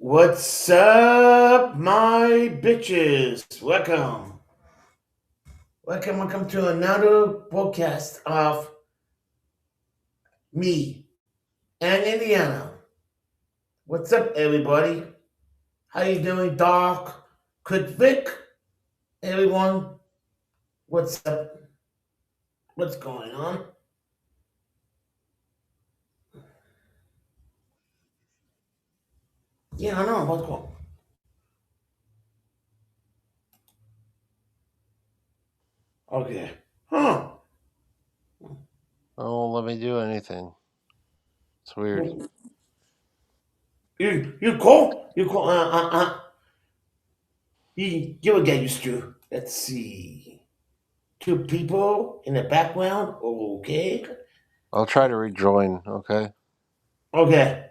What's up, my bitches? Welcome to another podcast of me and Indiana. What's up, everybody? How you doing, Doc? Vic? Everyone, what's up? What's going on? Yeah, I know. What's going on? Okay. Huh. Oh, let me do anything. It's weird. You cool? You cool? You will get used to. Let's see. Two people in the background. Okay. I'll try to rejoin, okay? Okay.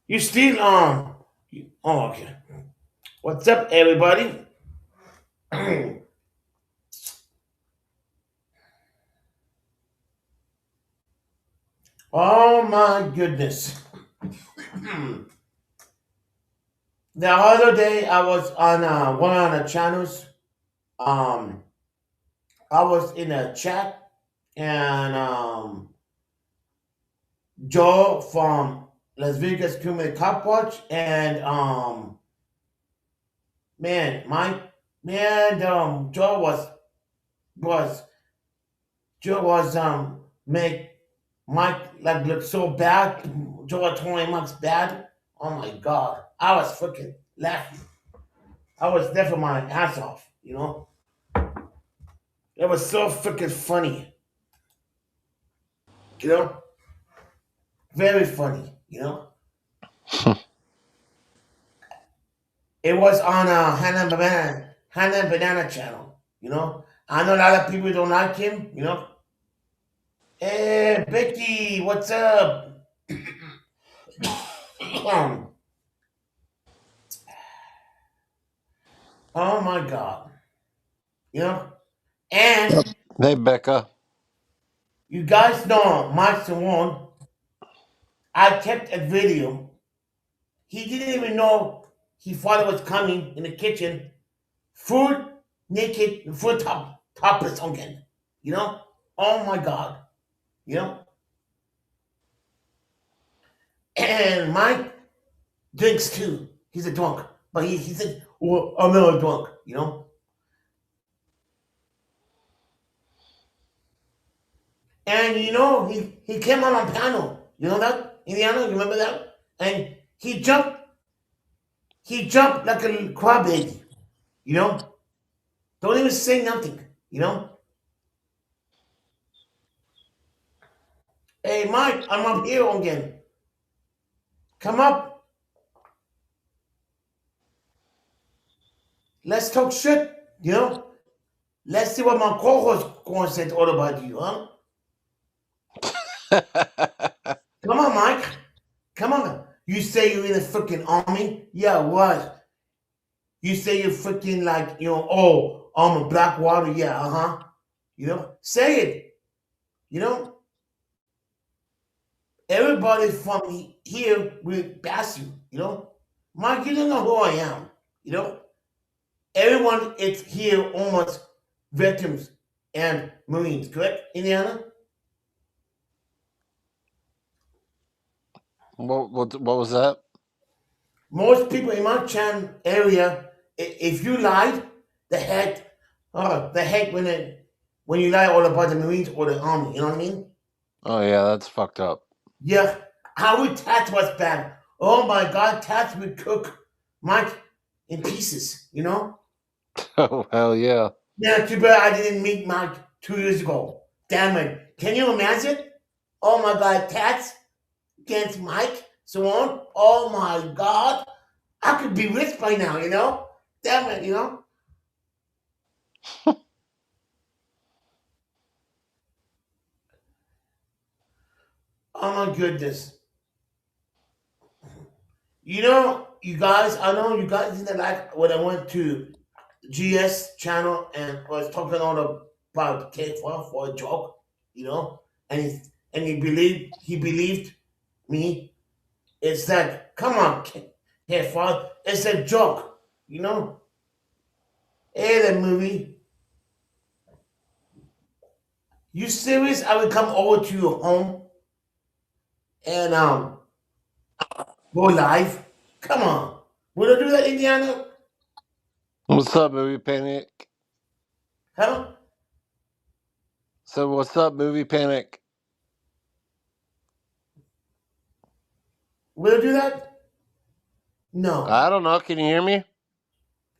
You still oh, okay. What's up, everybody? Oh my goodness. The other day I was on one of the channels. Um I was in a chat and Joe from Las Vegas Community Cop Watch and man, my man was Joe was make Mike like look so bad. Joe told him Mike's bad. Oh my god. I was freaking laughing. I was laughing my ass off, you know? It was so freaking funny, you know? Very funny, you know? It was on Hannah Banana channel, you know? I know a lot of people don't like him, you know? Hey Becky, what's up? Oh my god. You know? And Hey, Becca. you guys know Mike Swan. I kept a video. He didn't even know his father was coming in the kitchen, food naked, food topless again. You know? Oh my god. You know? And Mike drinks too. He's a drunk. But he said, well, I'm not a drunk, you know? And you know, he came on a panel. You know that? Indiana, you remember that? And he jumped like a little crybaby, you know? Don't even say nothing, you know? Hey, Mike, I'm up here again. Come up. Let's talk shit, you know? Let's see what my co-host going to say all about you, huh? Come on, Mike. Come on. You say you're in the freaking army? Yeah, what? You say you're freaking like, oh, I'm a Blackwater? Yeah, uh-huh. You know? Say it. You know? Everybody from here will pass you, you know? Mike, you don't know who I am, you know? Everyone is here almost veterans and Marines, correct, Indiana? what was that? Most people in my Chan area, if you lied, the heck, the heck when you lie all about the Marines or the Army, you know what I mean? Oh, yeah, that's fucked up. Yeah, how would Tats was bad? Oh my God, Tats would cook Mike in pieces, you know? Oh, hell yeah. Yeah, too bad I didn't meet Mike 2 years ago. Damn it. Can you imagine? Oh my God, Tats against Mike, so on. Oh my God. I could be rich by now, you know? Damn it, you know? Oh my goodness. You know, you guys, I know you guys didn't like when I went to GS channel and was talking all about K for a joke, you know? And he believed me. It's like, come on, hey, father, it's a joke, you know? Hey, the movie. You serious? I would come over to your home and go live? Come on. Would I do that, Indiana? What's up, movie panic? Huh? So what's up, movie panic? Would I do that? No. I don't know. Can you hear me?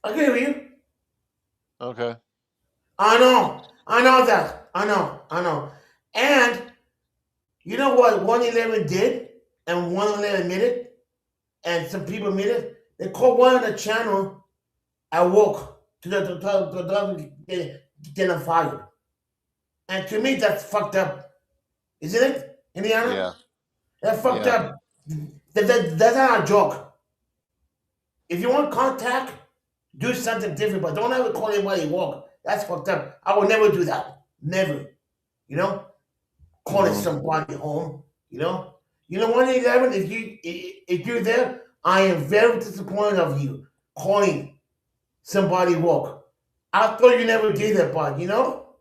I can hear you. Okay. I know. I know that. I know. I know. And you know what 111 did? And 111 admitted it? And some people admitted it? They called one of the channel I woke to get them fired. And to me, that's fucked up. Isn't it, Indiana? Yeah. That's fucked Yeah. up. That's not a joke. If you want contact, do something different, but don't ever call anybody woke. That's fucked up. I would never do that. Never. You know? Calling Hmm. somebody home. You know? You know, 111, if you're there, I am very disappointed of you calling somebody woke. I thought you never did that, but you know?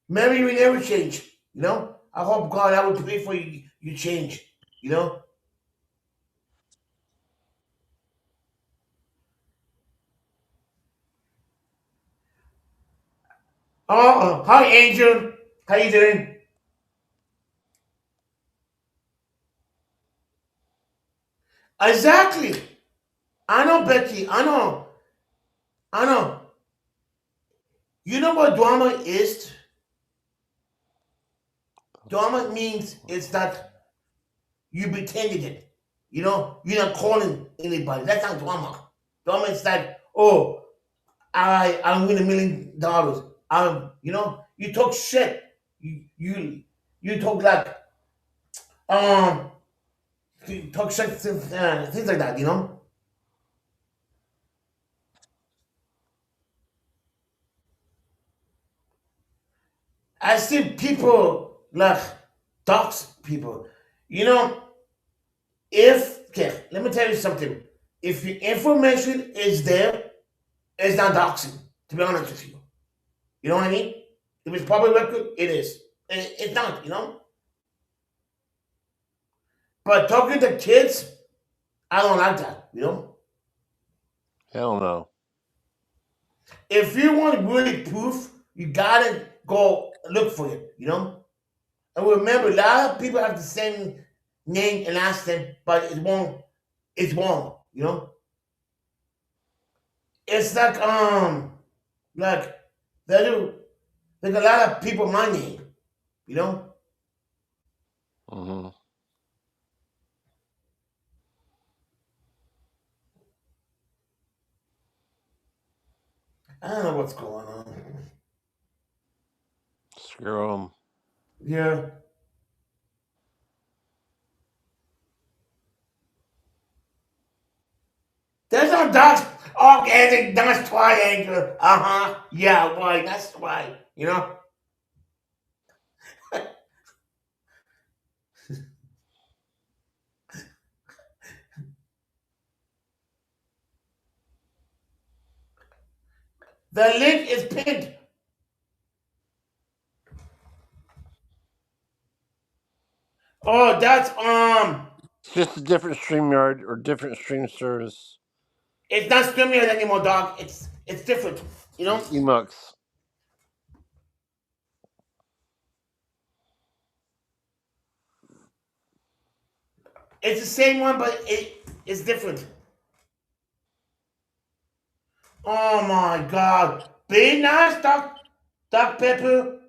Maybe you never change. You know? I hope God I would pray for you you change. You know? Hi Angel. How you doing? Exactly. I know Becky. I know. I know. You know what drama is? Drama means it's that you pretended it. You know, you're not calling anybody. That's not drama. Drama is like, oh, I win $1 million. You talk shit. You talk like um you talk shit things like that. You know. I see people like dox people. You know, if okay, let me tell you something. If the information is there, it's not doxing. To be honest with you, you know what I mean. If it's public record, it is. It's not, you know. But talking to kids, I don't like that. You know. Hell no. If you want really proof, you gotta go look for it. You know. And remember, a lot of people have the same name and last name, but it's wrong. It's wrong. You know. It's like they do. Like a lot of people my name. You know. Hmm. I don't know what's going on. Screw them. Yeah. There's no dots. Okay, that's triangle. Uh huh. Yeah, why? That's why. You know. The link is pinned. Oh, that's It's just a different StreamYard or different stream service. it's not StreamYard anymore, dog. It's different. You know. It's Emux. It's the same one, but it's different. Oh my God. Be nice, Doc Pepper.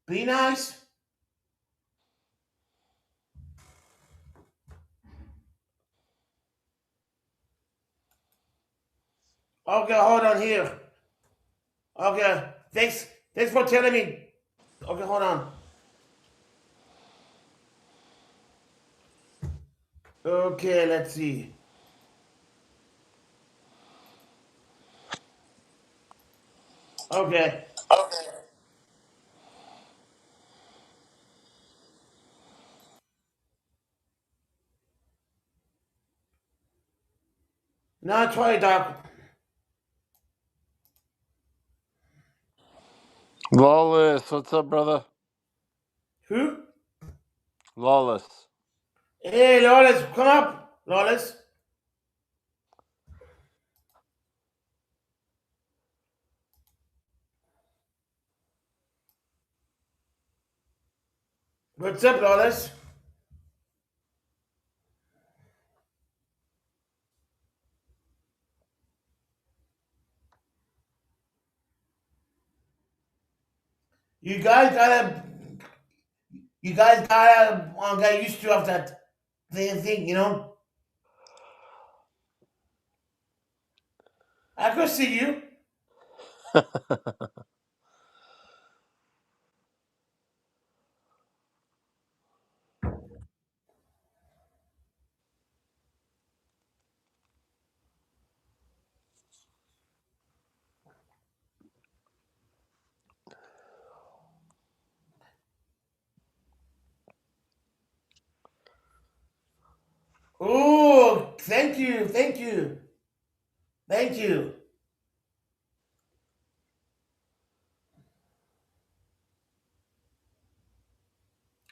Be nice. Okay, hold on here. Okay, thanks for telling me. Okay, hold on. Okay, let's see. Okay. Now try it, Doc. Lawless, what's up, brother? Who? Lawless. Hey, Lawless, come up, Lawless. What's up, Lawless? You guys gotta, get used to of that thing, you know. I could see you. Oh, thank you, thank you, thank you.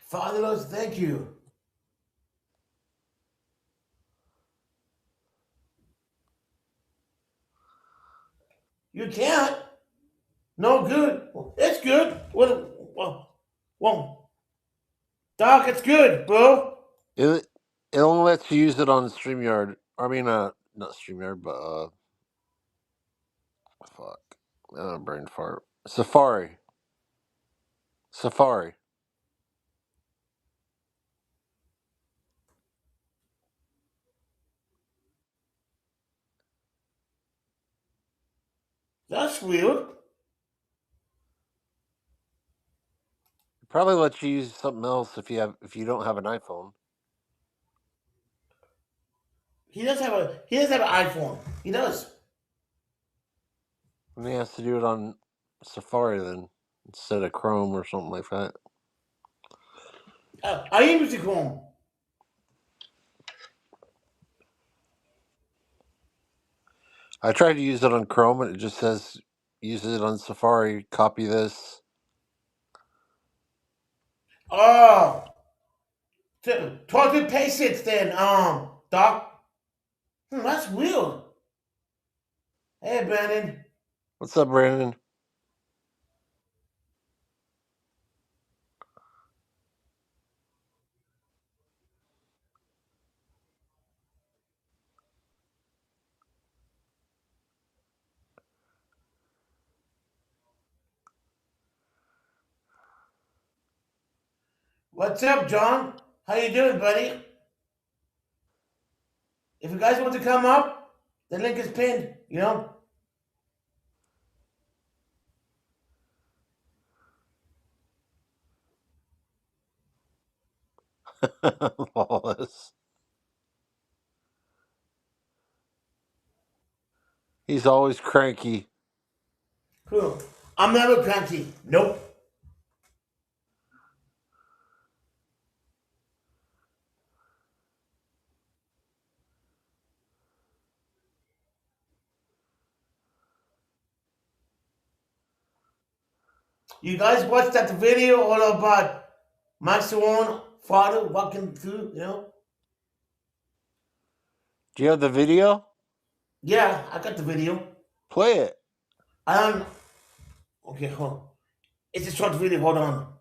Fatherless, thank you. You can't. No good. It's good. Well, Doc, it's good, bro. It only lets you use it on StreamYard. I mean, not StreamYard, but fuck, brain fart. Safari. That's weird. It probably lets you use something else if you don't have an iPhone. He does have an iPhone. He does. And he has to do it on Safari then instead of Chrome or something like that. I am using Chrome. I tried to use it on Chrome and it just says use it on Safari, copy this. Oh, talk to patience then, Doc. That's weird. Hey, Brandon. What's up, Brandon? What's up, John? How you doing, buddy? If you guys want to come up, the link is pinned, you know? Lawless. He's always cranky. Cool. I'm never cranky. Nope. You guys watched that video all about Max One father walking through, you know? Do you have the video? Yeah, I got the video. Play it. I don't. Okay, hold on. It's a short video. Hold on.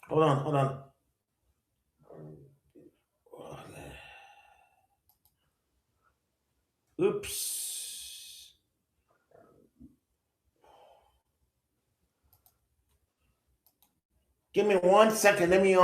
Hold on. Hold on. Oops. Give me 1 second. Let me.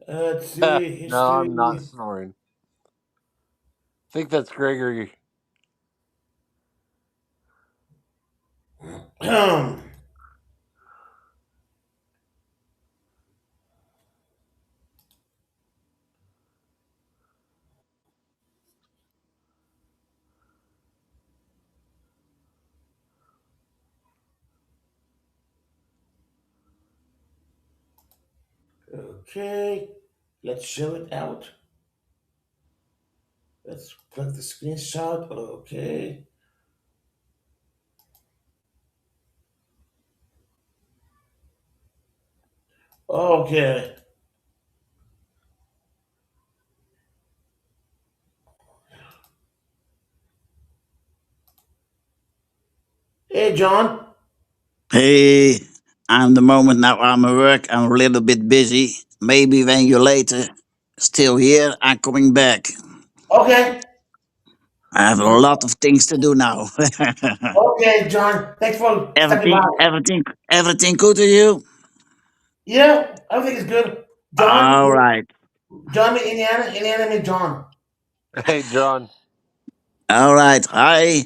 Let's see No, I'm not history. snoring. I think that's Gregory. Okay, let's show it out. Let's click the screenshot. Okay. Okay. Hey, John. Hey, I'm the moment now I'm at work. I'm a little bit busy. Maybe when you're later still here, I'm coming back. Okay. I have a lot of things to do now. Okay, John. Thanks for stopping by. everything good to you? Yeah, everything is good. John, All right. John in Indiana, Indiana means John. Hey, John. All right. Hi,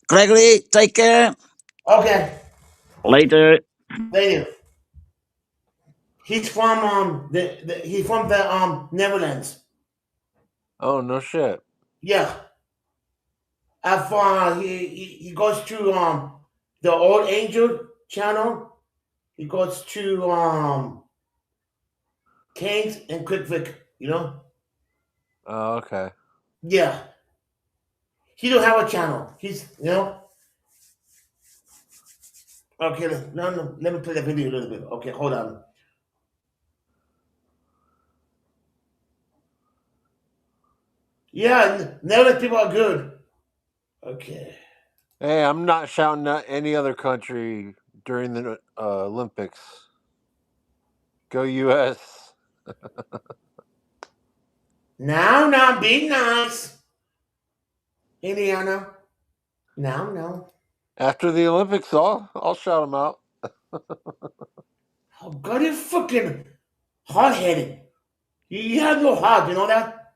Gregory. Take care. Okay, Later. later. He's from he's from the Netherlands. Oh, no shit. Yeah. He goes to the Old Angel channel. He goes to Canes and Quick Vic, you know? Oh, okay. Yeah. He don't have a channel. He's okay, no, let me play the video a little bit. Okay, hold on. Yeah, Netherlands people are good. Okay. Hey, I'm not shouting at any other country during the Olympics. Go U.S. Now, be nice. Indiana. Now. After the Olympics, I'll shout them out. Oh, God, you fucking hot headed. You have no heart, you know that?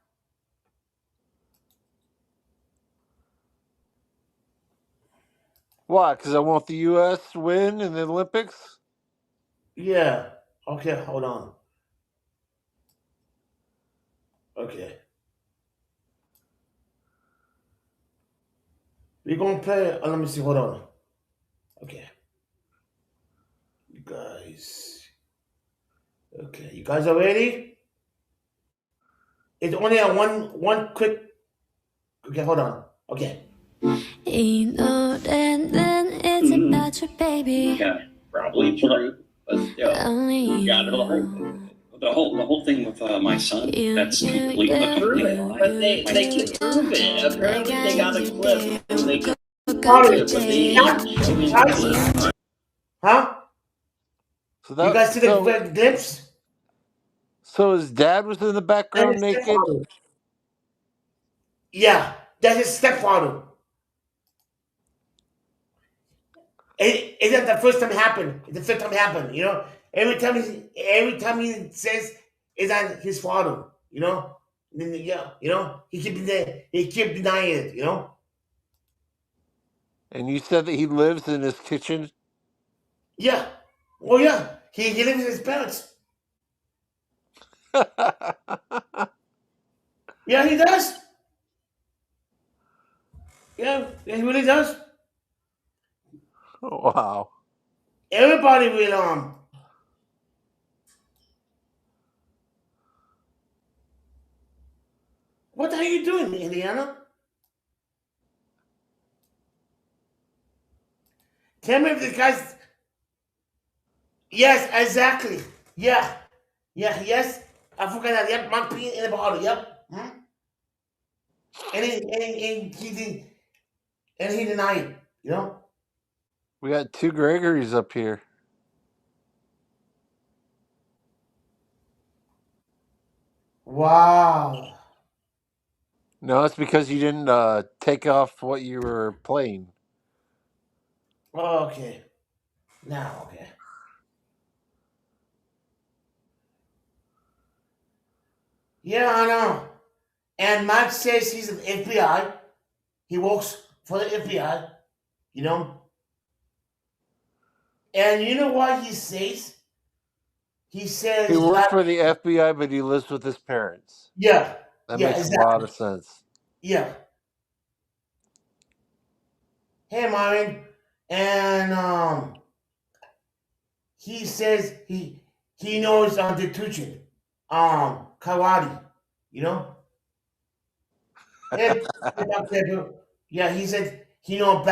Why? Because I want the U.S. win in the Olympics? Yeah. Okay, hold on. Okay. We're gonna play. Let me see. Hold on. Okay. You guys. Okay. You guys are ready? It's only a one quick. Okay, hold on. Okay. You know then it's about your baby. Yeah, probably true. But still, Only got it all. you. The whole thing with my son, You, that's you, completely you, untrue. But they you, can prove it. Apparently they got a clip where they can got prove Sorry. your it, but they day. ain't Not. showing Guys. it. Huh? So You that guys see the glimpse? so his dad was in the That's background his naked. stepfather. Yeah, that's his stepfather. It's not the first time it happened. It's the fifth time it happened. You know, every time he says it's not his father. You know, yeah, he keep denying it. You know, And you said that he lives in his kitchen. yeah, well, yeah, he lives with his parents. Yeah, he does. Yeah, he really does. Wow. Everybody will What are you doing, Indiana? Tell me if this guy's. Yes, exactly. Yeah, yes. I forgot that. Yep, my pee in the bottle. Yep. Hmm? And he denied it. You know. We got two Gregorys up here. Wow. No, it's because you didn't take off what you were playing. Okay. Now, okay. Yeah, I know. And Mike says he's an FBI. He works for the FBI, you know. And you know what he says? He He says works like, for the FBI, but he lives with his parents. yeah, That yeah, makes a lot exactly. of sense. Yeah. Hey, Marvin. And he says he knows the teaching, karate, you know. Hey, hey, Dr. Pepper. Yeah, he said he knows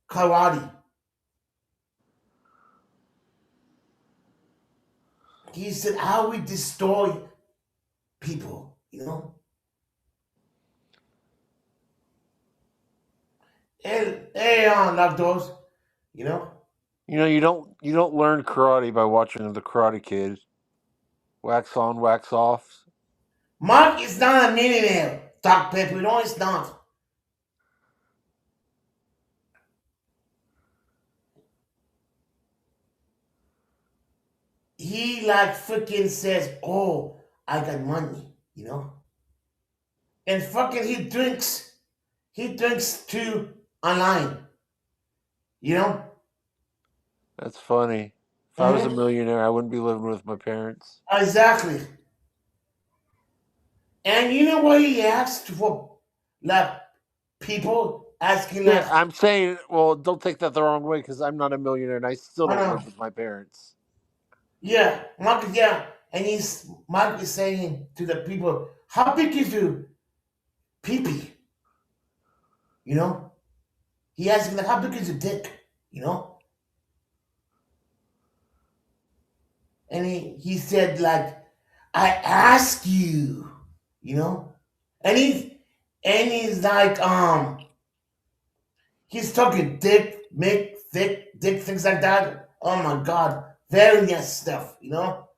karate. He said how we destroy people, you know. Hey, lock doors, you know. You don't learn karate by watching the Karate Kid. Wax on, wax off. Mark is not a millionaire, Doc Pepper. No, it's not. He like freaking says, "Oh, I got money," you know. And fucking he drinks too online, you know. That's funny. If I was a Hmm. millionaire, I wouldn't be living with my parents. Exactly. And you know what he asked for? Like people asking like, Yeah, I'm saying, well, don't take that the wrong way because I'm not a millionaire and I still I don't know, live with my parents. yeah, Mark, yeah, and Mark is saying to the people, how big is your pee-pee? You know, he asking like, how big is your dick? You know, and he said like, I ask you, you know, and he's like, he's talking dick, make thick, dick, things like that. Oh my god, very yes stuff, you know.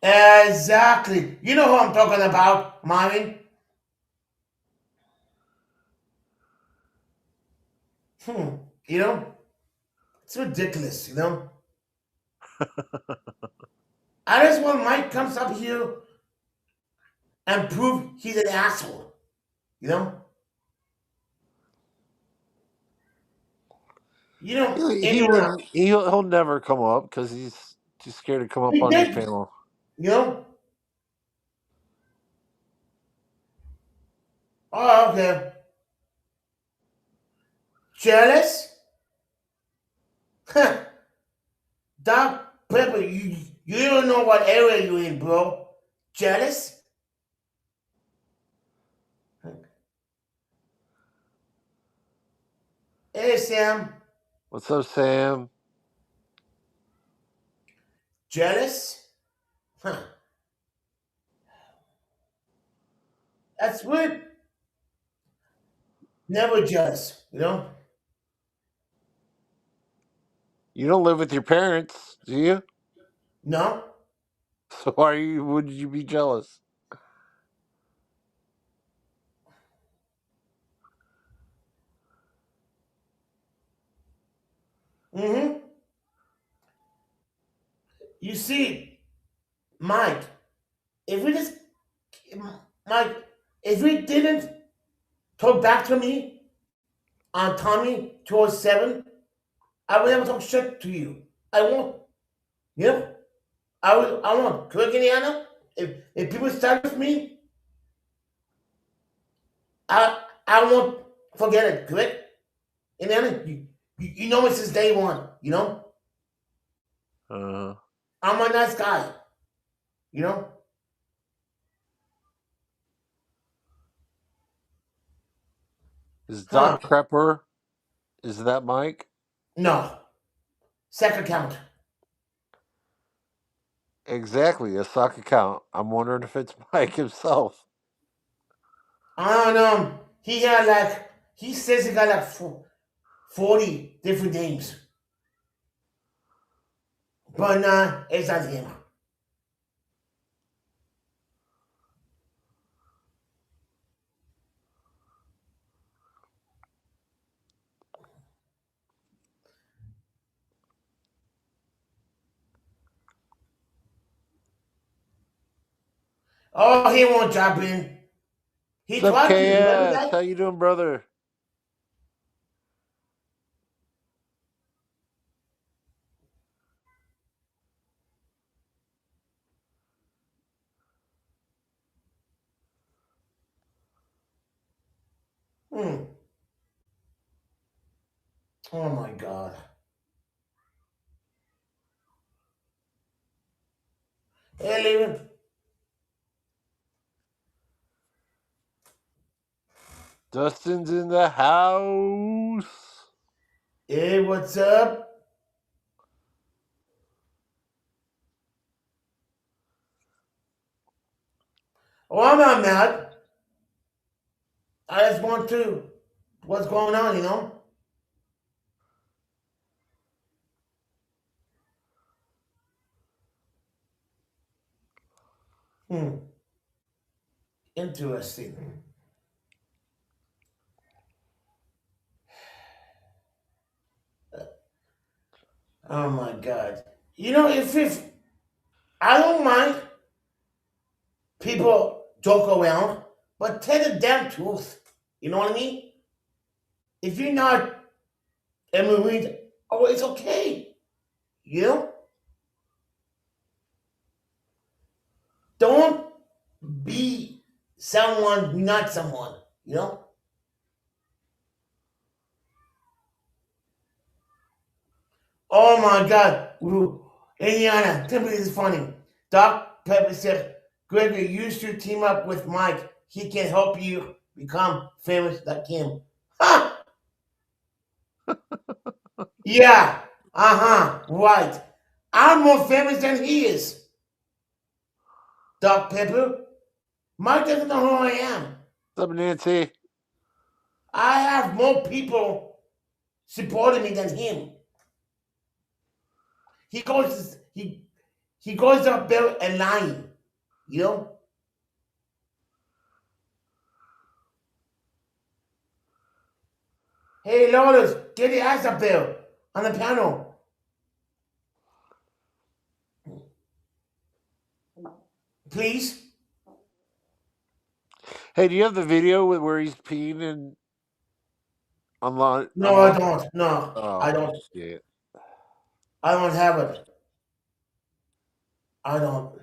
Exactly. You know who I'm talking about, Marvin? Hmm. You know, it's ridiculous, you know. I just want Mike comes up here and prove he's an asshole, you know. You know, He, and he wouldn't. He'll never come up because he's too scared to come up he on your did, panel. you know. Oh, okay. Jealous? Doc Pepper, you don't know what area you in, bro. Jealous? Hey, Sam. What's up, Sam? Jealous? Huh. That's weird. Never jealous, you know? You don't live with your parents, do you? No? So why would you be jealous? Mm-hmm. You see, Mike, if we just, Mike, if we didn't talk back to me on Tommy 207, I would never talk shit to you. I won't. You know? I won't. Correct, Indiana? If people start with me, I won't forget it. Correct? Indiana? You know me since day one, you know? Uh, I'm a nice guy, you know? is Huh. Doc Prepper? Is that Mike? No. Second count. Exactly, a sock account. I'm wondering if it's Mike himself. I don't know. He says he got like 40 different names. But nah, it's not him. Oh, he won't drop in. He What's up, tried to. Remember KS? that? How you doing, brother? Hmm. Oh my God. Hey, Leland. Dustin's in the house. Hey, what's up? Oh, I'm not mad. I just want to. What's going on, you know? Hmm. Interesting. Oh my God. You know, if I don't mind people joke around, but tell the damn truth. You know what I mean? If you're not a Marine, oh, it's okay. You know? Don't be someone not someone. You know? Oh my God. Indiana, tell me this is funny. Doc Pepper said, Gregory, you should team up with Mike. He can help you become famous like him. Ha! Yeah. Uh-huh. Right. I'm more famous than he is. Doc Pepper. Mike doesn't know who I am. What's up, Nancy? I have more people supporting me than him. He goes up there and lying. You know? Hey Lotus, get the ass up there on the piano. Please? Hey, do you have the video where he's peeing in online? No, I don't. No. I Oh don't. shit! I don't have it. I don't.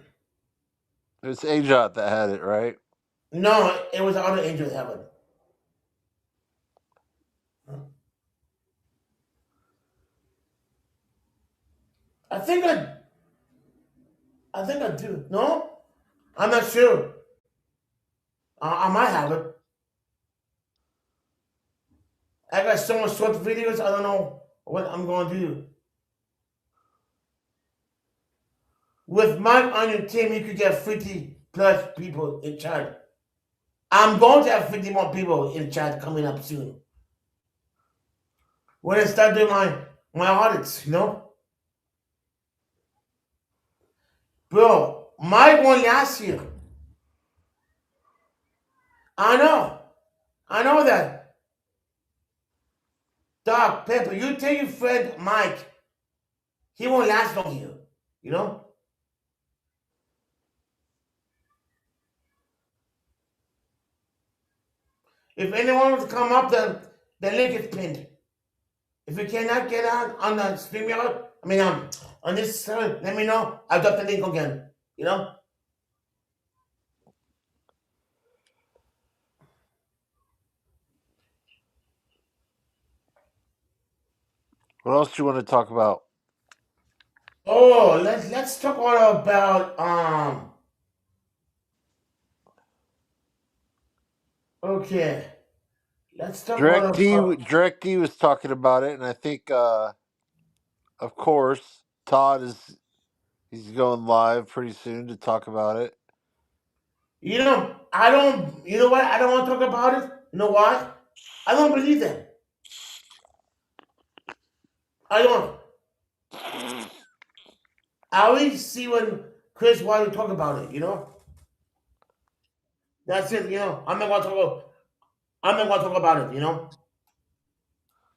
It's Ajot that had it, right? No, it was the other angel that have it. I think I do. No? I'm not sure. I might have it. I got so much short videos, I don't know what I'm going to do. With Mike on your team, you could get 50 plus people in chat. I'm going to have 50 more people in chat coming up soon. When I start doing my audits, you know? Bro, Mike won last year. I know. I know that. Doc, Pepper, you tell your friend Mike, he won't last long here. You know? If anyone wants to come up, the link is pinned. If you cannot get on the StreamYard, on this server, let me know. I'll drop the link again. You know? What else do you want to talk about? Oh, let's talk all about okay. Let's talk all Direct D, about Direct D was talking about it, and I think, of course, Todd he's going live pretty soon to talk about it. I don't you know what? I don't want to talk about it. You know why? I don't believe them. I don't. I always see when Chris Wiley talk about it, you know? That's it, you know. I'm not gonna talk about it, you know?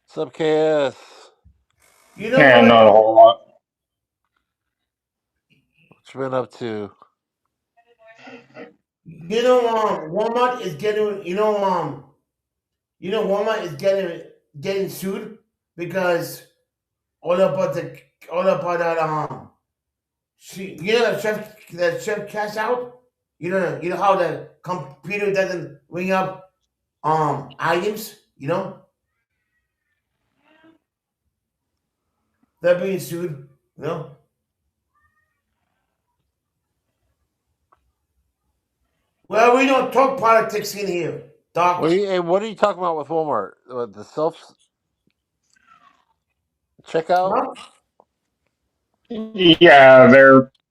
What's up, KS? You know Yeah, what? not a whole lot. What you been up to? Walmart is getting, Walmart is getting sued because all about that, the chef cash out. You know how the computer doesn't ring up items. They're being sued. You know. Well, we don't talk politics in here, Doc. What are you talking about with Walmart? The self checkout? Huh? Yeah,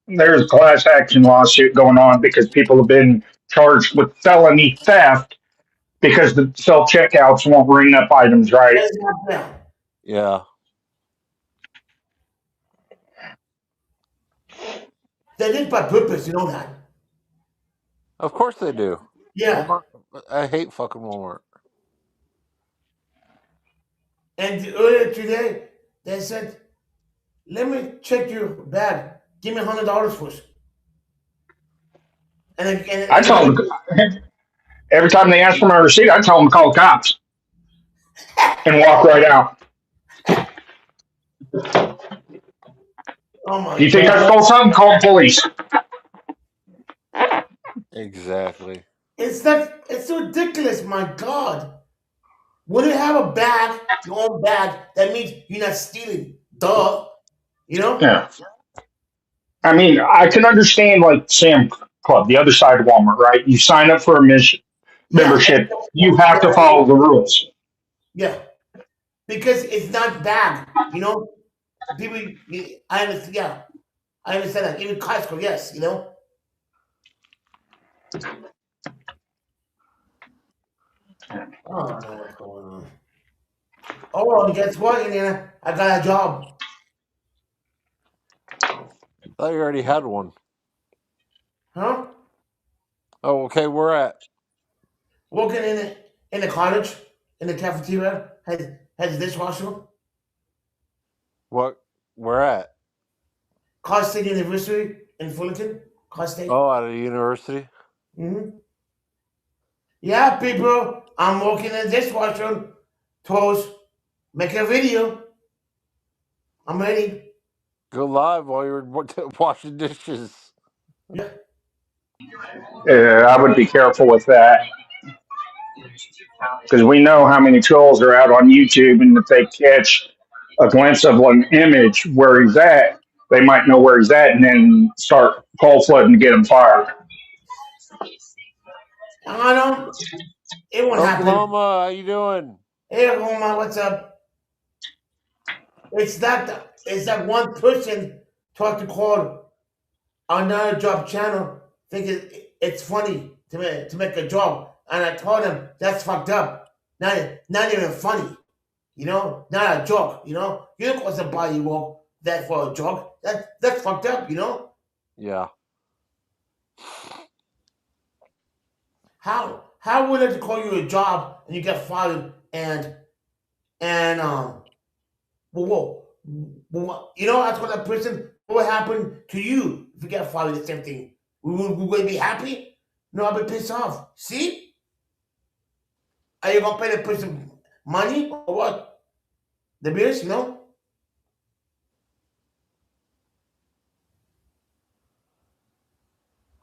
there's a class action lawsuit going on because people have been charged with felony theft because the self checkouts won't ring up items right. That's not fair. Yeah. They did by purpose. You know that. Of course they do. Yeah. Walmart. I hate fucking Walmart. And earlier today, they said, "Let me check your bag. Give me $100 first." And then, I tell them every time they ask for my receipt, I tell them to call the cops and walk right out. oh my You think I god, stole something? Call the police. Exactly. it's ridiculous. My God, when you have a bag, your own bag, that means you're not stealing. Duh. You know? Yeah. I mean, I can understand like Sam Club, the other side of Walmart, right? You sign up for a Yeah. membership, you have to follow the rules. Yeah. Because it's not bad. People. I understand. Yeah, I understand that. Even Costco, yes. Oh, I don't know what's going on. Oh, and guess what, Indiana? I got a job. I thought you already had one. Huh? Oh, okay. Where at? Working in the college, in the cafeteria, has a dishwasher. What? Where at? Cal State University in Fullerton. Cal State. Oh, at a university. Yeah, people, I'm working in the dishwasher. Toast, make a video. I'm ready. Go live while you're washing dishes. Yeah. I would be careful with that because we know how many trolls are out on YouTube, and if they catch a glimpse of an image where he's at, they might know where he's at and then start cold flooding to get him fired. I know. It won't happen. Oklahoma, how you doing? Hey, Roma, what's up? It's that one person tried to call another job channel thinking it's funny to make a joke. And I told him that's fucked up. Not even funny. Not a joke, You don't call somebody work that for a joke. That's fucked up, Yeah. How would it call you a job and you get fired and well, I told that person what would happen to you if you get fired the same thing. We be happy? No, I'll be pissed off. See? Are you gonna pay the person money or what? The bills, I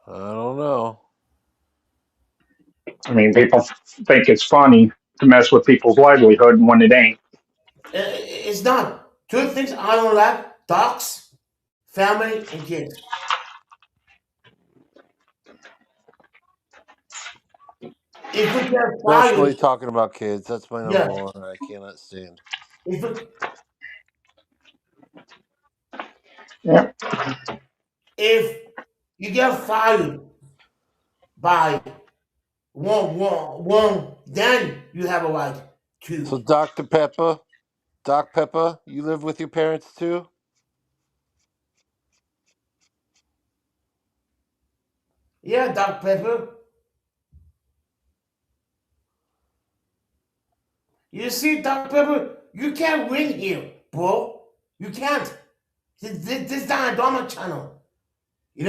don't know. I mean, people think it's funny to mess with people's livelihood when it ain't. It's not. Two things I don't like: dogs, family, and kids. If we get Especially fired, talking about kids. That's my number yeah. one. I cannot stand. If we, Yeah. if you get fired by one, then you have a right to. So, Doc Peppa, you live with your parents too? Yeah, Doc Pepper. You see, Doc Pepper, you can't win here, bro. You can't. This is not a drama channel. You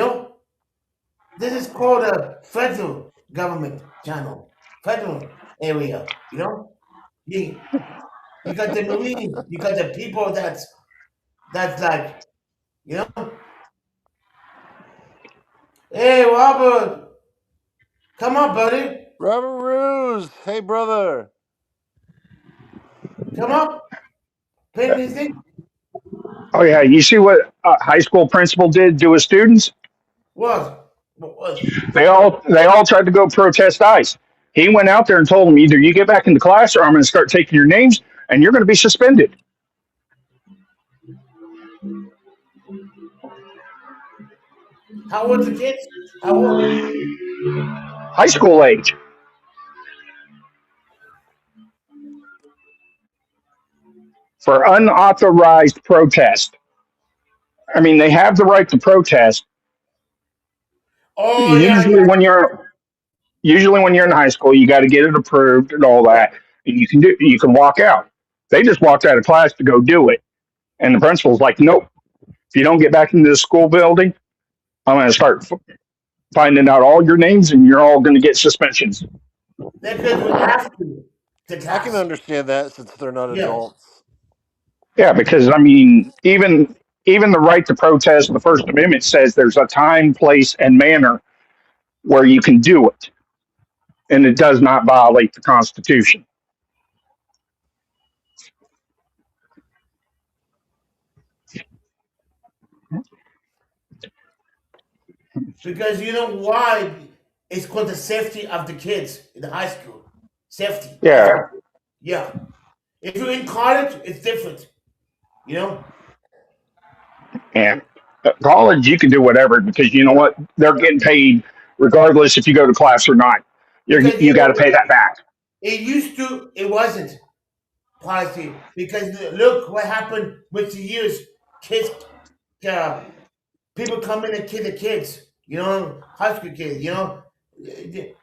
This is called a federal government channel, federal area. You know, you you got the Marine, you got the people that's like, you know, hey Robert, come on, buddy, Robert Ruse, hey brother. come on, play music. Oh yeah, you see what a high school principal did to his students? What? They all tried to go protest ICE. He went out there and told them either you get back into class or I'm going to start taking your names and you're going to be suspended. How old the kids? How old? High school age for unauthorized protest. I mean, they have the right to protest. Oh yeah, Usually, when you're in high school, you got to get it approved and all yeah. that, and you can walk out. They just walked out of class to go do it, and the principal's like, "Nope. If you don't get back into the school building, I'm going to start finding out all your names, and you're all going to get suspensions." Because we have to the I can class. understand that since they're not Yeah, adults. Yeah, because I mean, even the right to protest, the First Amendment says there's a time, place, and manner where you can do it, and it does not violate the Constitution. because you know why? It's called the safety of the kids in the high school. Safety. That's Yeah, yeah. If you're in college, it's different. You know, and at college you can do whatever because you know what? They're getting paid regardless if you go to class or not. because You you got to know pay that back. it used to. It wasn't policy because look what happened with the years. Kids, uh, people come in and kill the kids. You know, high school kids. You know,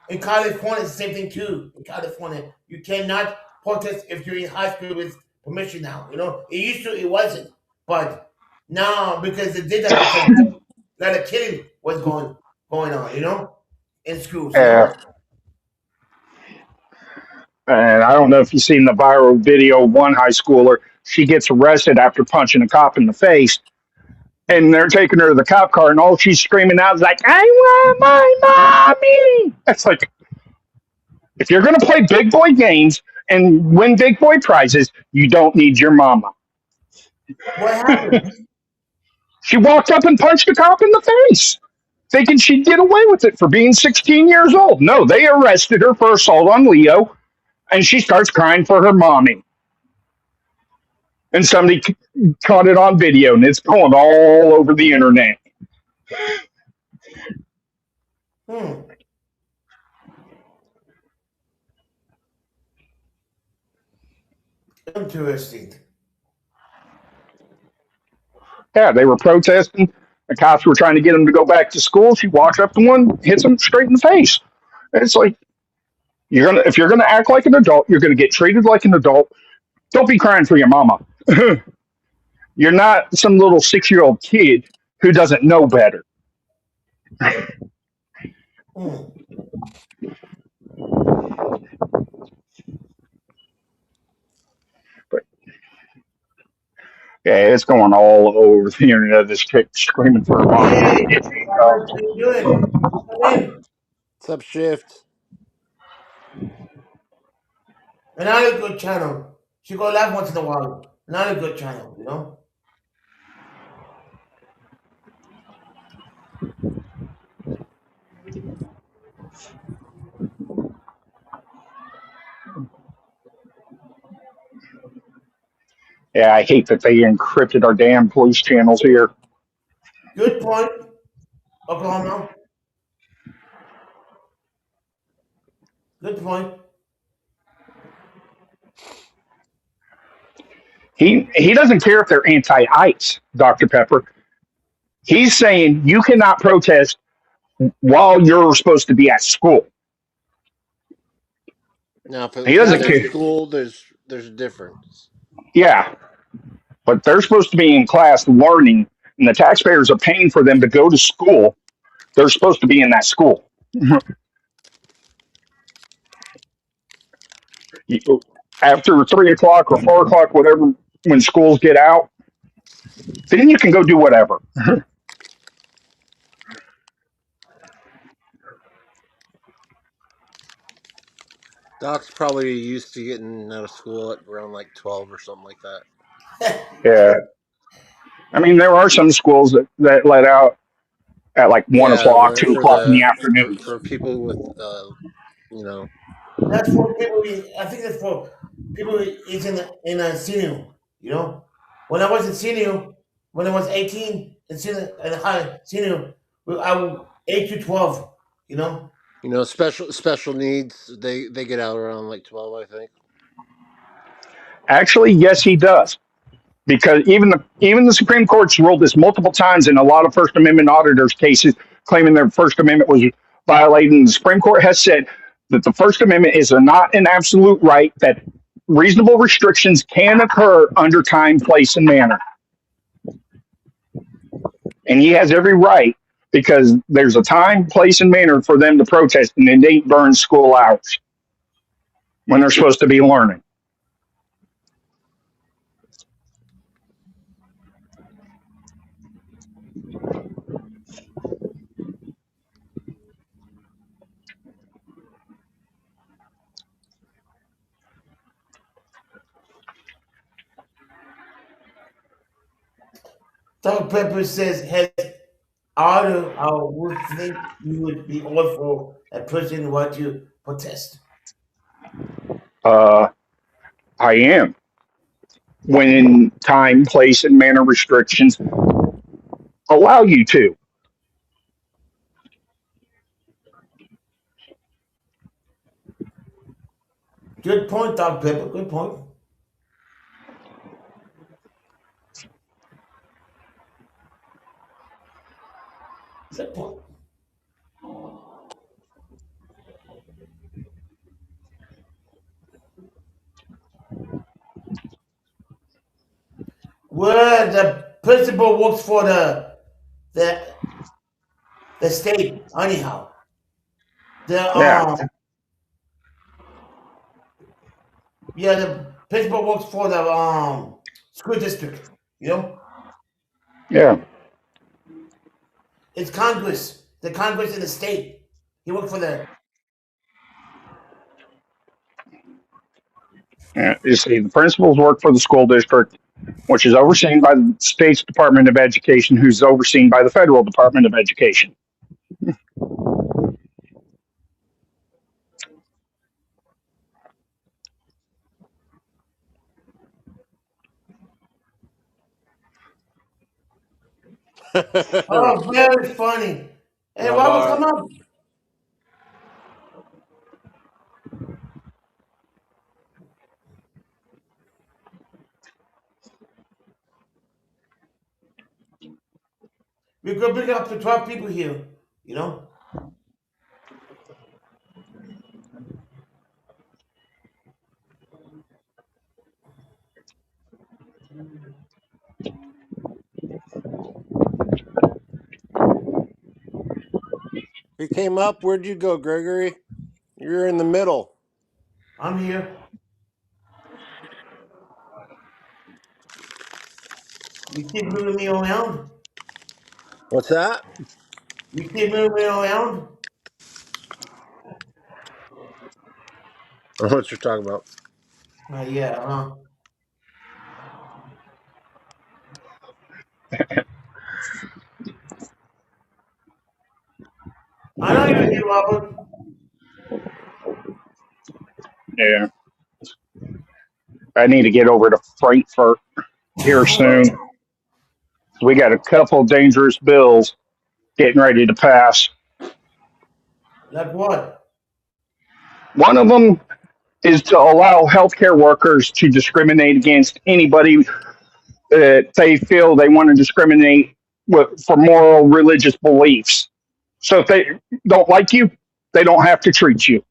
in California, it's the same thing too. In California, you cannot protest if you're in high school with permission now. You know, it used to, it wasn't, but now because they did that because a lot of killing was going on. You know, in schools. You Uh, know, and I don't know if you've seen the viral video of one high schooler. She gets arrested after punching a cop in the face, and they're taking her to the cop car, and all she's screaming out is like, "I want my mommy!" It's like, if you're going to play big boy games and win big boy prizes, you don't need your mama. what happened? She walked up and punched a cop in the face, thinking she'd get away with it for being 16 years old. No, they arrested her for assault on Leo, and she starts crying for her mommy. And somebody caught it on video, and it's going all over the internet. Hmm. Interesting. Yeah, they were protesting. The cops were trying to get them to go back to school. She walks up to one, hits him straight in the face. It's like, if you're gonna act like an adult, you're gonna get treated like an adult. Don't be crying for your mama. You're not some little 6-year-old kid who doesn't know better. Hmm. But yeah, it's going all over the internet. This chick screaming for her mom. Hey, how you doing? Come in. What's up, Shift? Another good channel. She go live once in a while. Another good channel, you know? Yeah, I hate that they encrypted our damn police channels here. Good point, Oklahoma. Good point. He doesn't care if they're anti-ICE, Dr. Pepper. He's saying you cannot protest while you're supposed to be at school. Now, if He it's doesn't after care. school, there's a difference. Yeah, but they're supposed to be in class learning, and the taxpayers are paying for them to go to school They're supposed to be in that school. After 3 o'clock or 4 o'clock, whatever, when schools get out, then you can go do whatever. Doc's probably used to getting out of school at around like 12 or something like that. Yeah. I mean, there are some schools that let out at like one Yeah, o'clock, 2 o'clock in the afternoon. for people with you know. That's for people. I think that's for people. It's in a senior. You know, when I was in senior, when I was 18 in senior and high senior, I was 8 to 12. You know. You know, special needs. They get out around like 12, I think. Actually, yes, he does. Because even the Supreme Court's ruled this multiple times in a lot of First Amendment auditors cases, claiming their First Amendment was violated. And the Supreme Court has said that the First Amendment is not an absolute right; that reasonable restrictions can occur under time, place, and manner. And he has every right because there's a time, place, and manner for them to protest, and it ain't during school hours when they're supposed to be learning. Dr. Pepper says has order. I would think you would be all for a person what to protest. Uh, I am. When time, place, and manner restrictions allow you to. Good point, Dr. Pepper. Good point. Good point. Where the principal works for the the state anyhow. The Yeah, yeah, the principal works for the school district. You know, yeah. it's Congress, the Congress in the state. He worked for the. Yeah. You see, the principals work for the school district, which is overseen by the state's Department of Education, who's overseen by the federal Department of Education. Oh, very funny. Hey, Robert, Robert. come up. We could bring up to 12 people here. You know, He came up. Where'd you go, Gregory? You're in the middle. I'm here. You keep moving me around. What's that? You keep moving me around. What you're talking about? Yeah, I know you're here, Robert. Yeah. I need to get over to Frankfurt here soon. We got a couple dangerous bills getting ready to pass. Like what? One of them is to allow healthcare workers to discriminate against anybody that they feel they want to discriminate for moral religious beliefs. So if they don't like you, they don't have to treat you.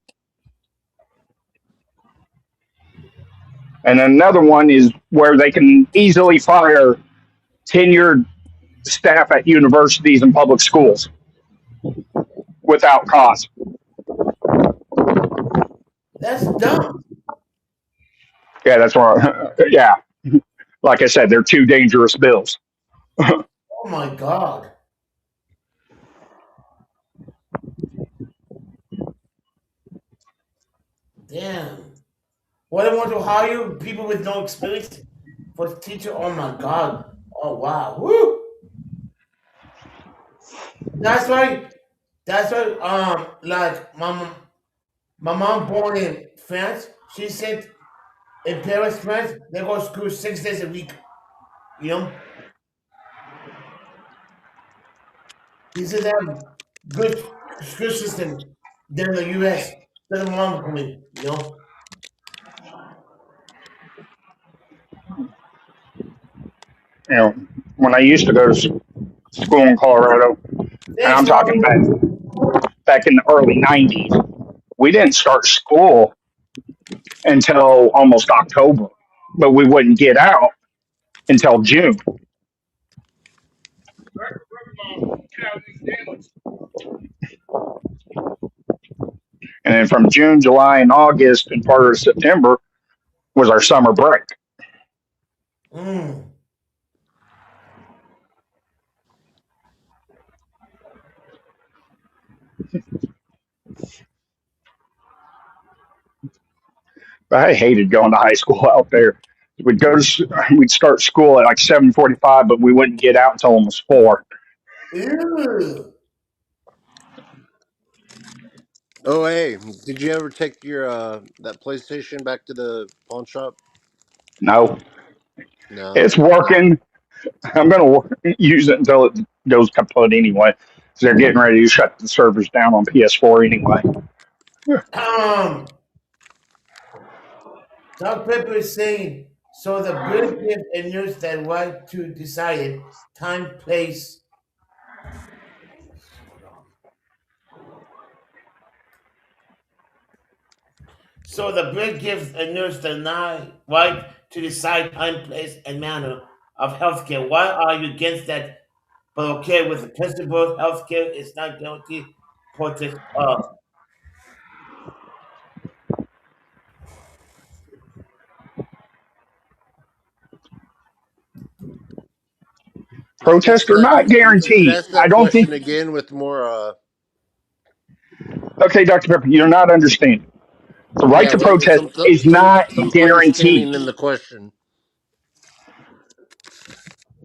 And another one is where they can easily fire tenured staff at universities and public schools. without cause. That's dumb. Yeah, that's why. Yeah, like I said, they're two dangerous bills. Oh my God. Damn. What I want to hire people with no experience for teacher. Oh my God. Oh wow. Woo. That's why. That's why. Like my mom born in France. She said in Paris, France, they go to school 6 days a week. You know, he said they have good school system than the U.S. Than the mom coming. You know. You know, when I used to go to school in Colorado, and Thanks, I'm talking Robert. back in the early '90s, we didn't start school until almost October, but we wouldn't get out until June. And then from June, July, and August, and part of September was our summer break. Mm. But I hated going to high school out there. We'd start school at like 7:45, but we wouldn't get out until almost 4. Ew. Oh, hey, did you ever take your that PlayStation back to the pawn shop? No, No. it's working. I'm going to use it until it goes kaput anyway. 'Cause they're getting ready to shut the servers down on PS4 anyway. Um, Doc Pepper is saying, so the bird gives a nurse that right to decide it, time, place. So the bird gives a nurse the right to decide time, place, and manner of healthcare. Why are you against that? But okay, with the principle, healthcare is not guaranteed protest of. Let's Protests ask are that. not Let's guaranteed. ask I that don't think. question again with more. Okay, Dr. Pepper, you're not understanding. The right Yeah, to protest is some not guaranteed. understanding in the question.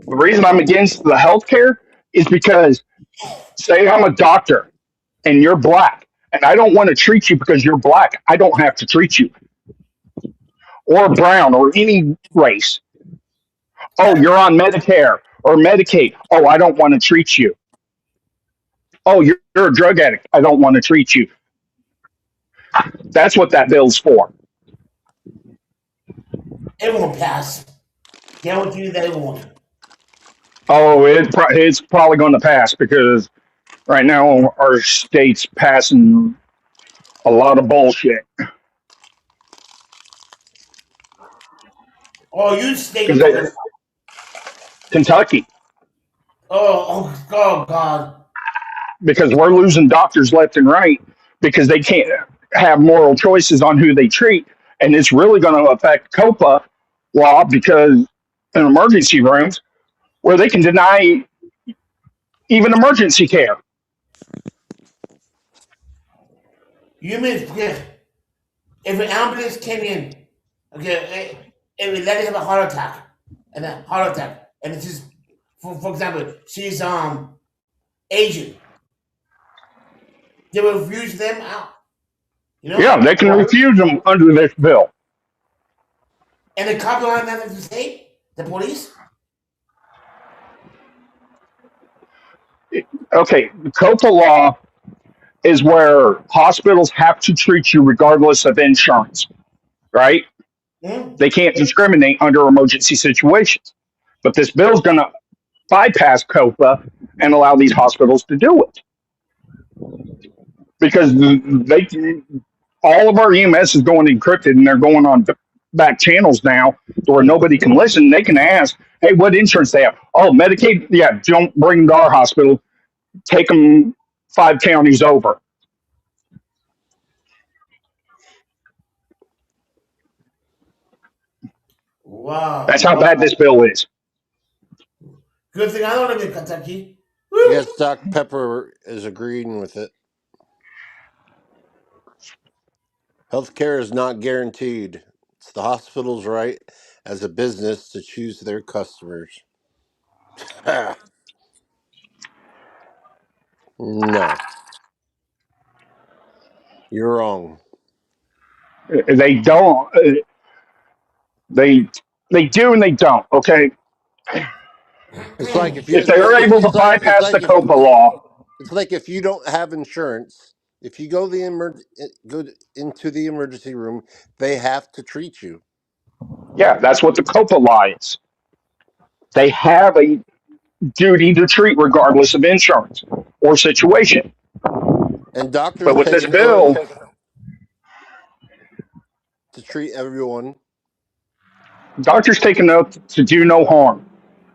The reason I'm against the healthcare is because, say, I'm a doctor and you're black, and I don't want to treat you because you're black. I don't have to treat you, or brown, or any race. Oh, That you're on Medicare or Medicaid. Oh, I don't want to treat you. Oh, you're a drug addict. I don't want to treat you. That's what that bill's for. everyone pass. Guarantee you that everyone. Oh, it's probably going to pass because right now our state's passing a lot of bullshit. Oh, you stay Because close. Kentucky, Oh God. because we're losing doctors left and right because they can't have moral choices on who they treat, and it's really going to affect COPA law because in emergency rooms where they can deny even emergency care. You mean if an ambulance came in, okay, and we let her have a heart attack, and it's just, for example, she's Asian, they will refuse them out, you know, Yeah, they can refuse them under this bill. and the cop don't have nothing to say. The police, Okay, the COPA law is where hospitals have to treat you regardless of insurance, right? hmm? They can't discriminate under emergency situations. But this bill is going to bypass COPA and allow these hospitals to do it because they all of our EMS is going encrypted and they're going on back channels now where nobody can listen. They can ask, "Hey, what insurance they have? Oh, Medicaid. Yeah, don't bring them to our hospital. Take them 5 counties over. That's Wow. how bad this bill is. Good thing I don't live in Kentucky. Yes, Dr. Pepper is agreeing with it. Healthcare is not guaranteed. It's the hospital's right as a business to choose their customers. No, you're wrong. They don't. They they do and they don't. Okay, It's like if you if they are able to bypass the COPA law, it's like if you don't have insurance, if you go go into the emergency room, they have to treat you. yeah, that's what the COPA law is. They have a duty to treat regardless of insurance or situation. And doctors But with take this an oath bill, to treat everyone. doctors take an oath to do no harm,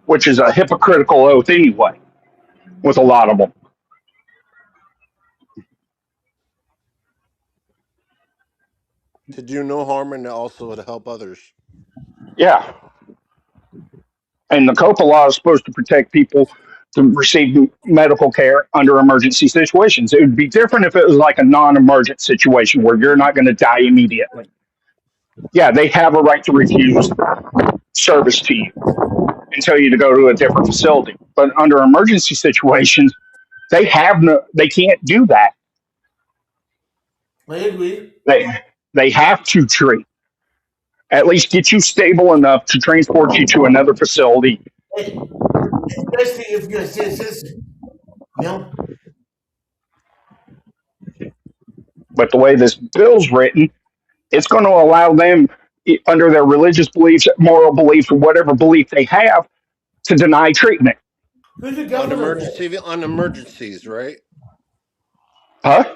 which is a hypocritical oath anyway, with a lot of them. To do no harm and also to help others. Yeah. And the COPA law is supposed to protect people to receive medical care under emergency situations. It would be different if it was like a non emergent situation where you're not going to die immediately. Yeah, they have a right to refuse service to you and tell you to go to a different facility. But under emergency situations, they can't do that. I agree. They have to treat, at least get you stable enough to transport you to another facility. Especially if you're a citizen. You know? But the way this bill's written, it's going to allow them, under their religious beliefs, moral beliefs, or whatever belief they have, to deny treatment. Who's the On governor there? emergencies, right? Huh? On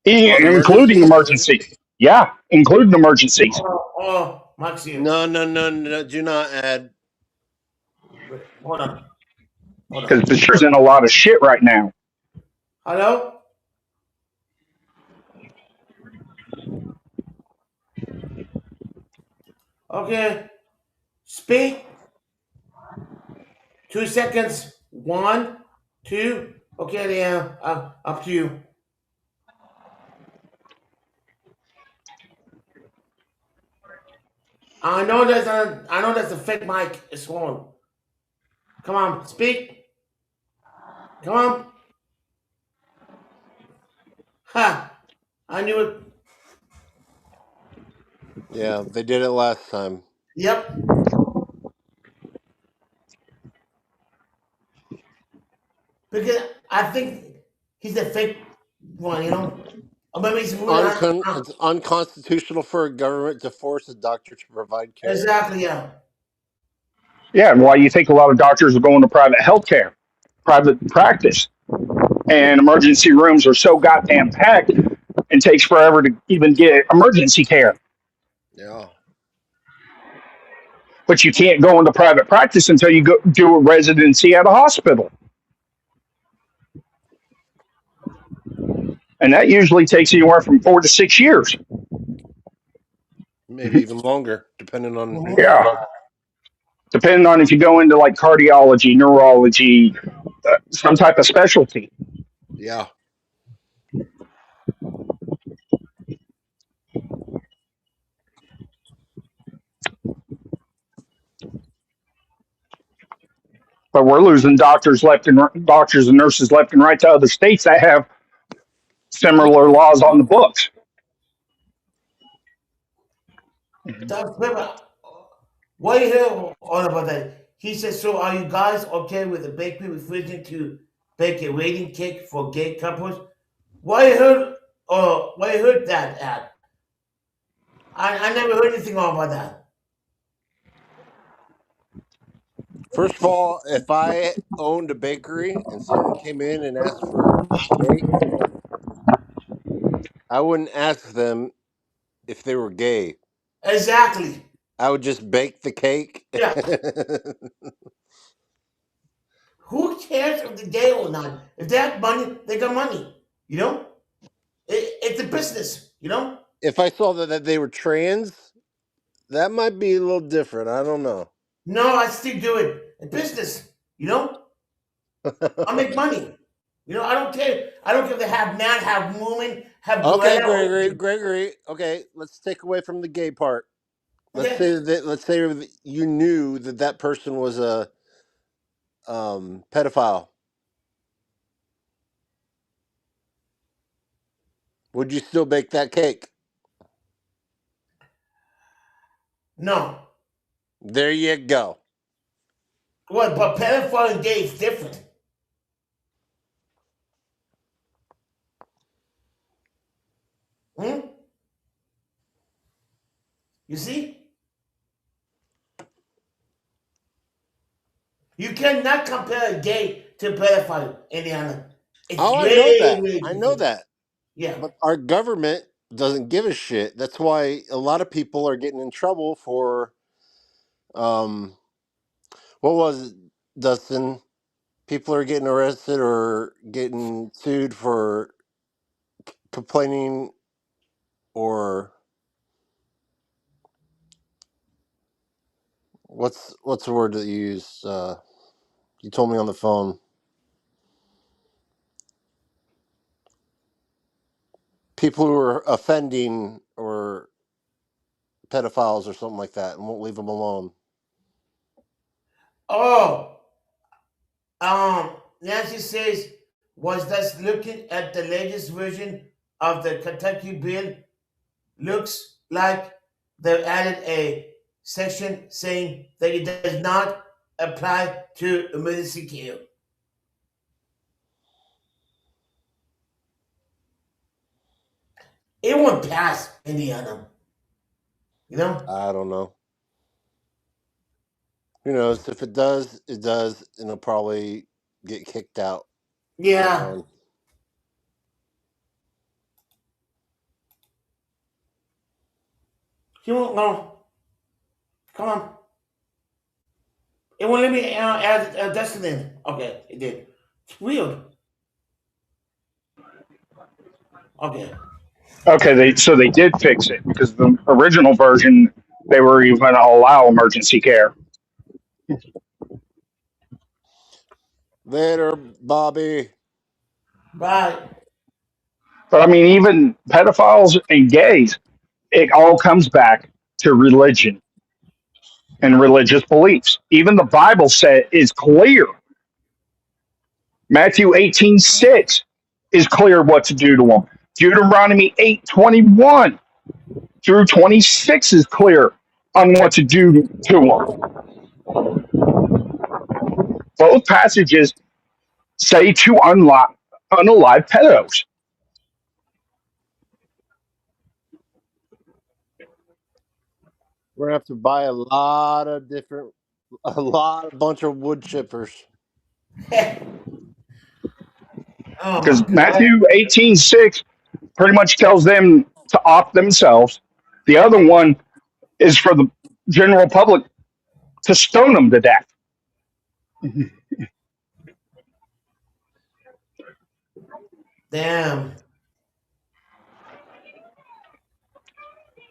Including emergencies? emergencies. Yeah, including emergencies. Oh, Maxie. No. Do not add. Wait, hold on. Because Bashir's in a lot of shit right now. Hello? Okay. Speak. 2 seconds. 1, 2. Okay, Leanne. Up to you. I know there's a fake mic. It's on. Come on, speak. Come on. Ha! I knew it. Yeah, they did it last time. Yep. Because I think he's a fake one, you know? Or maybe he's really It's unconstitutional for a government to force a doctor to provide care. exactly, yeah. Yeah, and why you think a lot of doctors are going to private healthcare, private practice, and emergency rooms are so goddamn packed and takes forever to even get emergency care. Yeah. But you can't go into private practice until you go do a residency at a hospital. And that usually takes anywhere from 4 to 6 years. Maybe even longer, depending on who. Yeah. Depending on if you go into like cardiology, neurology, some type of specialty. Yeah. But we're losing doctors and nurses left and right to other states that have similar laws on the books. Dr. Pepper, what do you hear all about that? He says, so are you guys okay with the bakery refusing to bake a wedding cake for gay couples? Why you heard that ad? I never heard anything about that. First of all, if I owned a bakery and someone came in and asked for cake, I wouldn't ask them if they were gay. Exactly. I would just bake the cake. Yeah. Who cares if they're gay or not? If they have money, they got money. You know, it's a business. You know. If I saw that they were trans, that might be a little different. I don't know. No, I still do it. A business. You know, I make money. You know, I don't care. I don't care if they have man, have woman, have Okay, gorilla, or Gregory. Okay, let's take away from the gay part. okay. Let's say you knew that person was a pedophile. Would you still bake that cake? No. There you go. What? But pedophile and gay is different. Hmm? You see? You cannot compare a gay to a pedophile, Indiana. It's Oh, I know that. way I know different. that. Yeah. But our government doesn't give a shit. That's why a lot of people are getting in trouble for um what was it, Dustin? People are getting arrested or getting sued for complaining or what's the word that you use? You told me on the phone. People who are offending or pedophiles or something like that and won't leave them alone. Oh, Nancy says, was just looking at the latest version of the Kentucky bill. Looks like they've added a section saying that it does not apply to emergency care. It won't pass, Indiana. You know? I don't know. Who knows? If it does, it does, and it'll probably get kicked out later Yeah. on. You won't know. Come on. It won't let me add Dustin in. Okay, it did. It's weird. Okay. Okay, they did fix it because the original version they were even going to allow emergency care. Later, Bobby. Bye. But I mean, even pedophiles and gays, it all comes back to religion and religious beliefs. Even the Bible said is clear. Matthew 18:6 is clear what to do to them. Deuteronomy 8:21 through 26 is clear on what to do to them. Both passages say to unalive pedos. We're gonna have to buy a bunch of wood chippers. Oh my Because god. Matthew 18:6 pretty much tells them to off themselves. The other one is for the general public to stone them to death. Damn.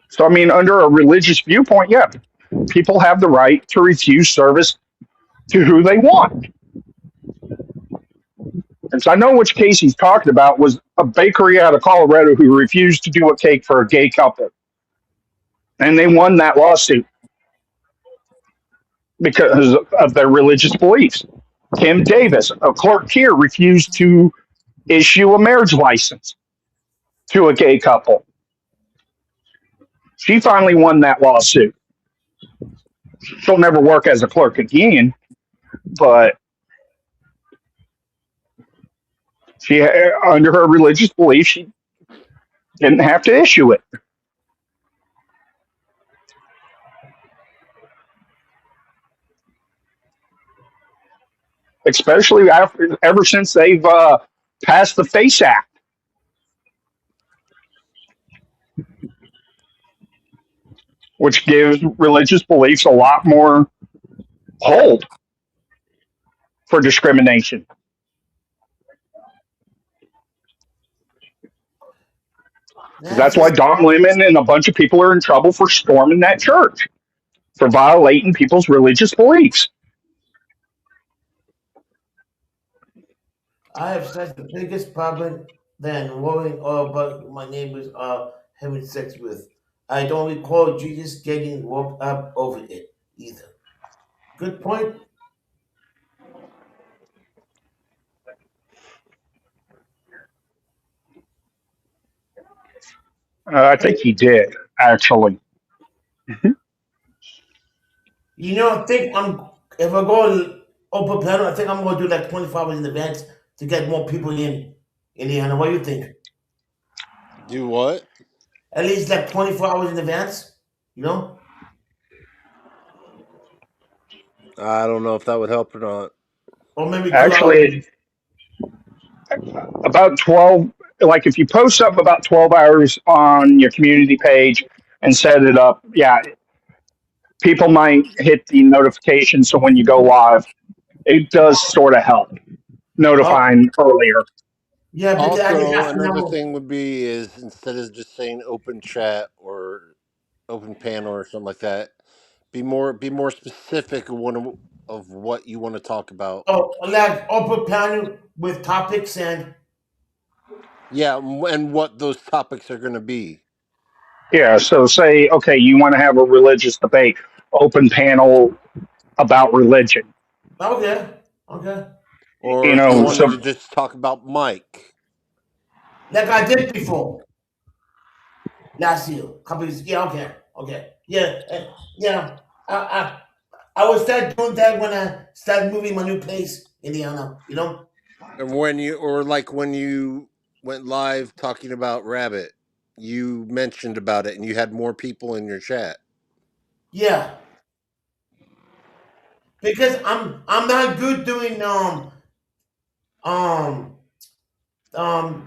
So, I mean, under a religious viewpoint, yeah, people have the right to refuse service to who they want. And so I know which case he's talking about was a bakery out of Colorado who refused to do a cake for a gay couple. And they won that lawsuit because of their religious beliefs. Kim Davis, a clerk here, refused to issue a marriage license to a gay couple. She finally won that lawsuit. She'll never work as a clerk again, but she, under her religious belief, she didn't have to issue it. Especially ever since they've passed the FACE Act, which gives religious beliefs a lot more hold for discrimination. That's That's why just. Don Lemon and a bunch of people are in trouble for storming that church, for violating people's religious beliefs. I have such the biggest problem than worrying all about my neighbors are having sex with. I don't recall Jesus getting worked up over it either. Good point. I think he did, actually. I think if I go open panel, I think I'm gonna do like 24 hours in advance to get more people in Indiana. What do you think? Do what? At least like 24 hours in advance, you know? I don't know if that would help or not. Or maybe 2 hours. Actually, about 12, like if you post up about 12 hours on your community page and set it up, yeah, people might hit the notification. So when you go live, it does sort of help Oh, notifying earlier. yeah, because I just Also, have to another know. thing would be is instead of just saying open chat or open panel or something like that, be more specific of what you want to talk about. Oh, like open panel with topics and Yeah, and what those topics are going to be. Yeah. So say, okay, you want to have a religious debate, open panel about religion. okay, okay. Or You if you know, wanted so to just talk about Mike. Like I did before last year, couple years. Yeah, okay, okay. Yeah, yeah. I will start doing that when I start moving my new place, Indiana. And when you went live talking about Rabbit, you mentioned about it and you had more people in your chat. Yeah, because I'm not good doing um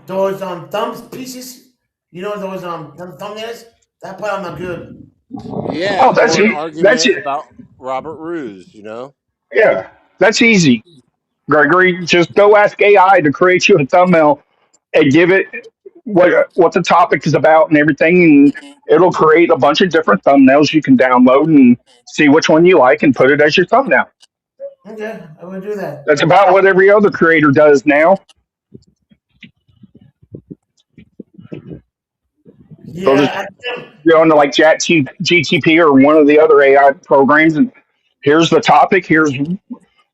those thumbs pieces. Those thumbnails. That part I'm not good. Yeah, oh, that's or an that's argument it. about Robert Ruse. Yeah, that's easy, Gregory. Just go ask AI to create you a thumbnail and give it what the topic is about and everything, and it'll create a bunch of different thumbnails you can download and see which one you like and put it as your thumbnail. Okay, I will do that. That's about what every other creator does now. They'll just Yeah, I think. go into like GTP or one of the other AI programs, and here's the topic. Here's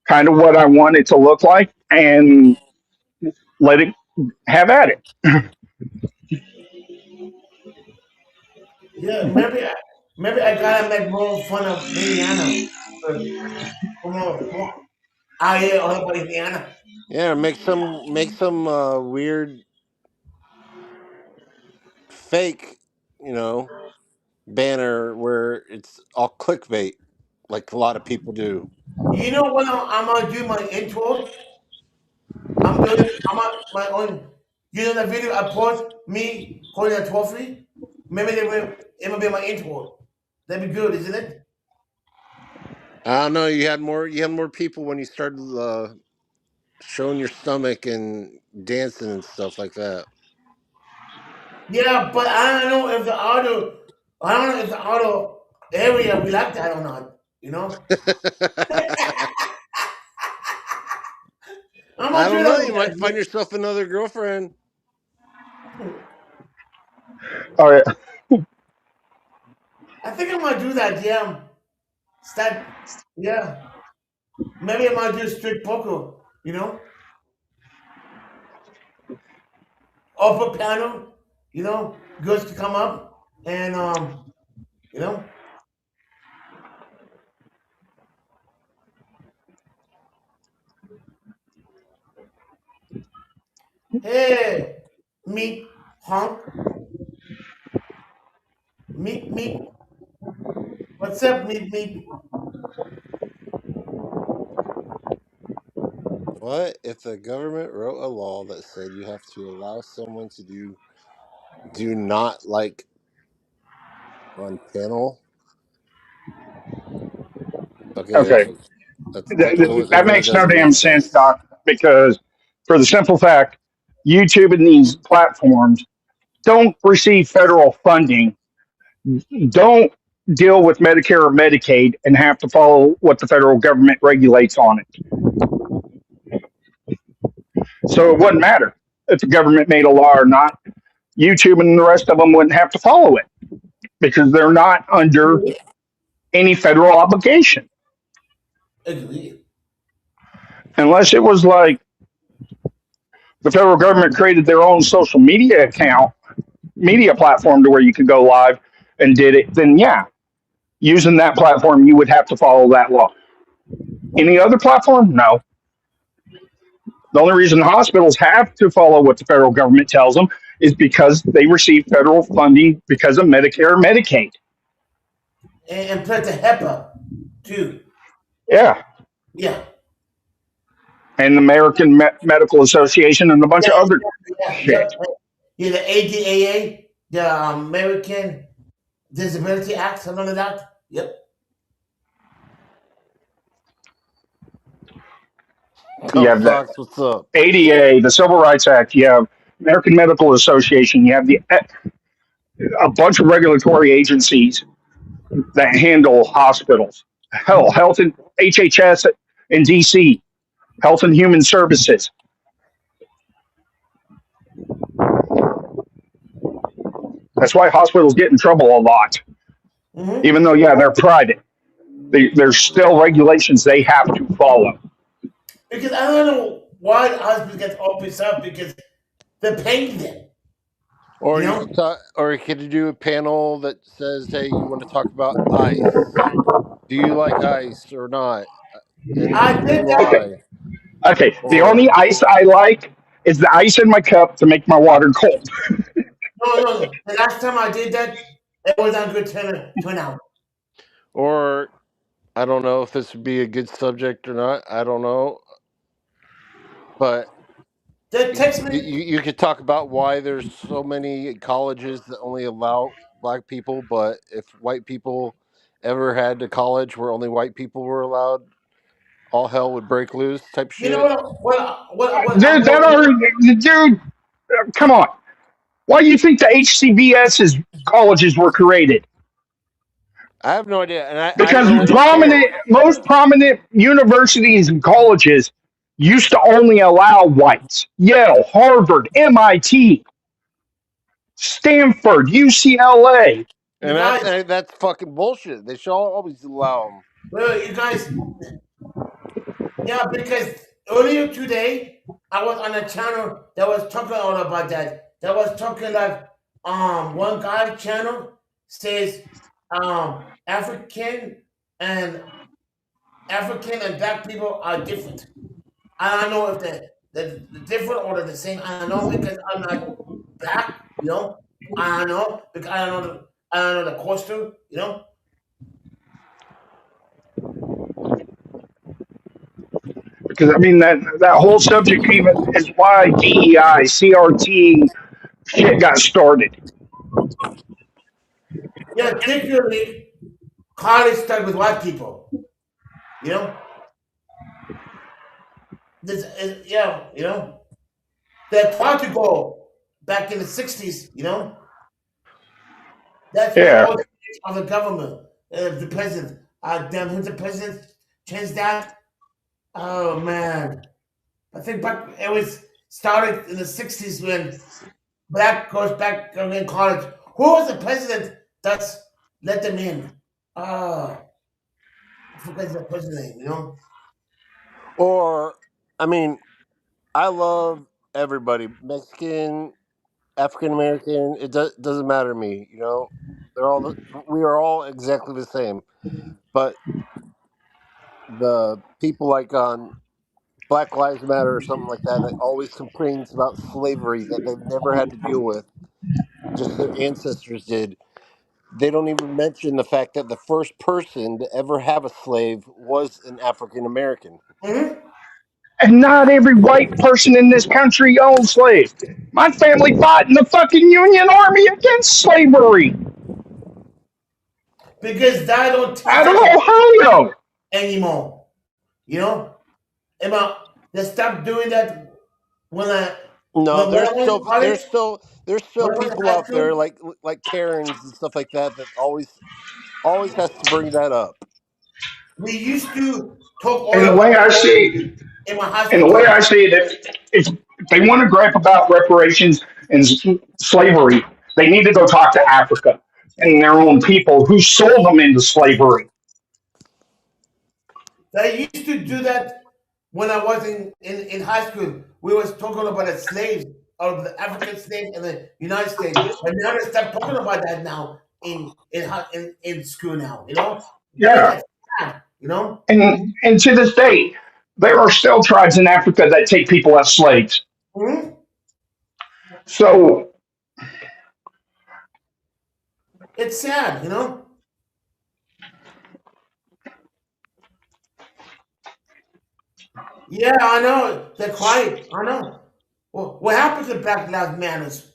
kind of what I want it to look like, and let it have at it. Yeah, maybe I gotta make more fun of Indiana. More out here all about Indiana. Yeah, make some weird fake, you know, banner where it's all clickbait, like a lot of people do. You know what I'm gonna do my intro? I'm on my own. The video I post me holding a trophy? Maybe it will be my intro. That'd be good, isn't it? I don't know. You had more people when you started showing your stomach and dancing and stuff like that. Yeah, but I don't know if the auto area we like that or not. I'm I gonna do don't that know. with You might find that. yourself another girlfriend. All right. I think I'm gonna do that. Yeah, start. Yeah, maybe I might do street poker. You know, upper panel. Girls to come up and you know, hey, meet honk, meet. What's up, meet? What if the government wrote a law that said you have to allow someone to do not like on panel? Okay, Okay. that That really makes no doesn't make damn sense, sense. Doc, because for the simple fact, YouTube and these platforms, don't receive federal funding don't deal with Medicare or Medicaid and have to follow what the federal government regulates on it. So it wouldn't matter if the government made a law or not. YouTube and the rest of them wouldn't have to follow it because they're not under any federal obligation. Agree. Unless it was like the federal government created their own social media account, media platform to where you could go live and did it, then yeah, using that platform, you would have to follow that law. Any other platform? No. The only reason hospitals have to follow what the federal government tells them is because they receive federal funding because of Medicare or Medicaid. And plus the HEPA, too. Yeah. Yeah. And the American Medical Association and a bunch Yeah, of other yeah, shit. yeah, the ADAA, the American Disability Act, something like that. Yep. You Oh, have the Fox, what's up? ADA, the Civil Rights Act, you have American Medical Association, you have a bunch of regulatory agencies that handle hospitals. Hell, Health and HHS in DC, Health and Human Services. That's why hospitals get in trouble a lot. Mm-hmm. Even though, yeah, they're private, there's still regulations they have to follow. Because I don't know why the hospital gets all pissed off because they're paying them. Or You you know? could talk, or you could do a panel that says, "Hey, you want to talk about ice? Do you like ice or not? I And did that. Okay, why?" okay. The Or only ice I like is the ice in my cup to make my water cold. No. The last time I did that, it was on good turnout. or I don't know if this would be a good subject or not. I don't know, but The text me. you could talk about why there's so many colleges that only allow black people, but if white people ever had to college where only white people were allowed, all hell would break loose type You know shit. what I'm Dude, that going. already, dude, come on. Why do you think the HCBS's colleges were created? I have no idea, and I Because really don't care. most prominent universities and colleges used to only allow whites. Yale, Harvard, MIT, Stanford, UCLA. You And guys, that's fucking bullshit. They should always allow them. well, you guys, yeah, because earlier today I was on a channel that was talking all about that. That was talking like one guy channel says African and African and black people are different. I don't know if the different or the same. I don't know because I'm not black, you know. I don't know because I don't know the costume, you know. Because I mean that whole subject even is why DEI, CRT shit got started. Yeah, particularly college stuck with white people, you know. This is, yeah, you know. They tried to go back in the '60s, you know. That's when Yeah. all the of the government, the president, damn, who's the president? Changed that. Oh man, I think back it was started in the '60s when black goes back in college. Who was the president that's let them in? I forget the president name. You know. Or, I mean, I love everybody, Mexican, African American. Doesn't matter to me. You know, we are all exactly the same. But the people like on Black Lives Matter or something like that always complains about slavery that they've never had to deal with, just their ancestors did. They don't even mention the fact that the first person to ever have a slave was an African American. Hmm. And not every white person in this country owned slaves. My family fought in the fucking Union Army against slavery Because they don't teach out of that Ohio. anymore. You know, Emma, they stopped doing that when No, When I went to college, there's still when I went to people high out there school, like Karens and stuff like that that always has to bring that up. we used to talk all And the about way I slavery see in my high and school the way class. I see it, if they want to gripe about reparations and slavery, they need to go talk to Africa and their own people who sold them into slavery. They used to do that when I was in high school. We was talking about the slaves, of the African slaves in the United States. But now they stop talking about that now in school now, Because Yeah, that's sad. and to this day, there are still tribes in Africa that take people as slaves. Mhm. So It's sad. Yeah, I know. They're quiet. I know. Well, what happened to Black Lives Matters?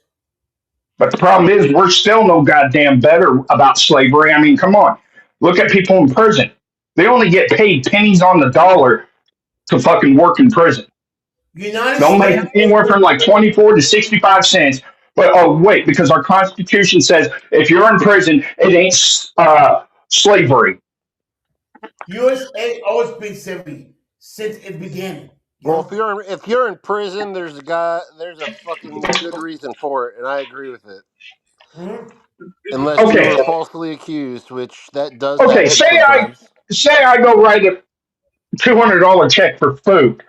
but the problem is, we're still no goddamn better about slavery. I mean, come on. Look at people in prison. They only get paid pennies on the dollar to fucking work in prison. United They'll make States. anywhere from like 24 to 65 cents. But oh, wait, because our Constitution says if you're in prison, it ain't slavery. USA always been slavery since it began. You Well, know. if you're in prison, there's a fucking good reason for it, and I agree with it. Mhm. Unless you Okay, were falsely accused, which that does okay. happen sometimes. Say I go write a $200 check for food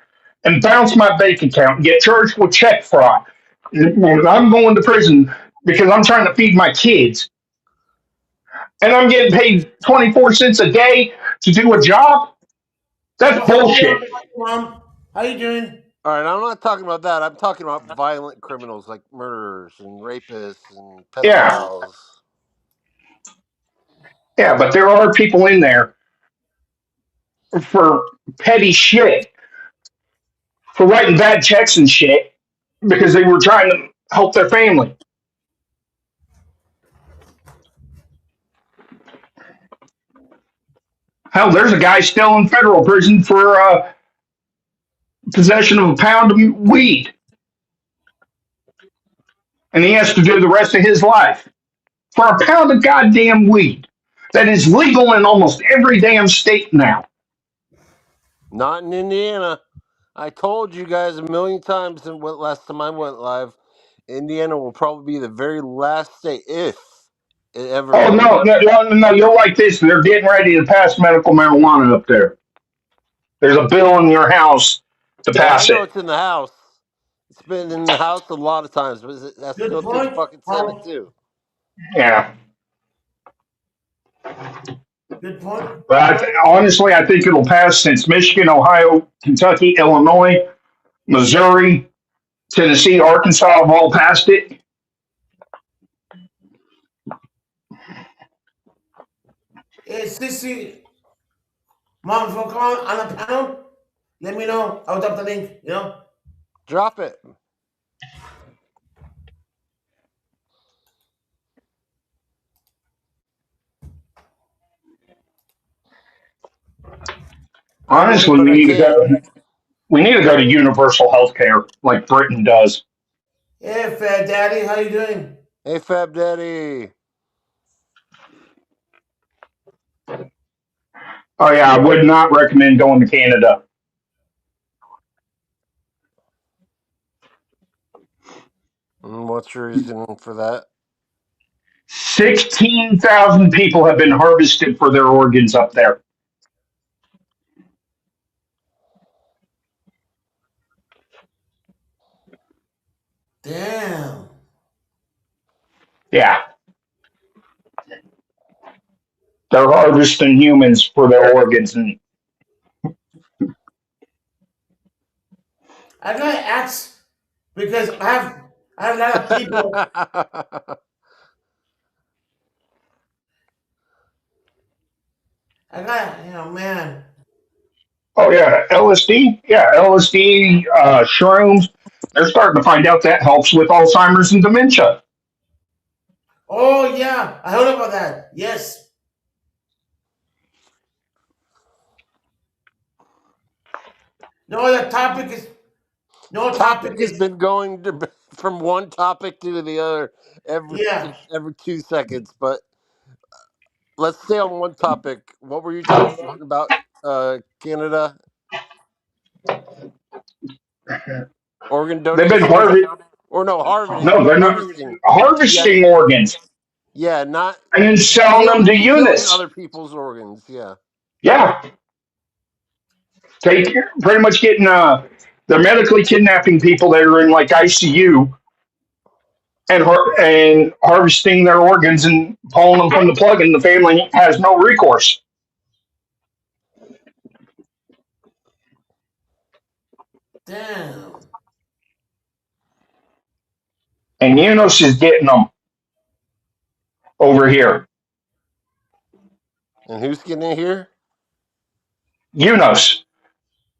and bounce my bank account and get charged with check fraud. And I'm going to prison because I'm trying to feed my kids, and I'm getting paid 24 cents a day to do a job. Oh, That's how you doing, bullshit. Mom? How you doing? All right, I'm not talking about that. I'm talking about violent criminals like murderers and rapists and Yeah, pedophiles. yeah, but there are people in there for petty shit, for writing bad checks and shit because they were trying to help their family. Hell, there's a guy still in federal prison for possession of a pound of weed, and he has to do the rest of his life for a pound of goddamn weed that is legal in almost every damn state now. Not in Indiana. I told you guys a million times and last time I went live. Indiana will probably be the very last state, if it ever Oh becomes. no! You'll like this. They're getting ready to pass medical marijuana up there. There's a bill in your house to Yeah, I pass know it. it's in the House. It's been in the House a lot of times, but it has to Good go through the point, fucking Senate Paul. too. Yeah, Good point. but honestly, I think it'll pass since Michigan, Ohio, Kentucky, Illinois, Missouri, Tennessee, Arkansas have all passed it. Sissy, Mom, if you call on a panel, let me know. I'll drop the link. Drop it. I did it, Honestly, but I can't. we need to go to universal health care like Britain does. Hey, Fat Daddy, how you doing? Hey, Fab Daddy. Oh yeah, I would not recommend going to Canada. What's your reason for that? 16,000 people have been harvested for their organs up there. Damn. Yeah, they're harvesting humans for their organs, and I gotta ask because I have a lot of people. I got man. oh yeah, LSD, shrooms. They're starting to find out that helps with Alzheimer's and dementia. Oh yeah, I heard about that. Yes. No, the topic is No Topic topic has is been going from one topic to the other yeah. every 2 seconds, but let's stay on one topic. What were you talking about? Canada organ They've been donation, or no, harvesting, no, they're not harvesting. Yeah, harvesting organs yeah, not and then selling them to stealing Eunice. other people's organs. Yeah. Yeah, take pretty much getting they're medically kidnapping people that are in like ICU and harvesting their organs and pulling them from the plug, and the family has no recourse. Damn. And Eunice is getting them over here. And who's getting in here? Eunice,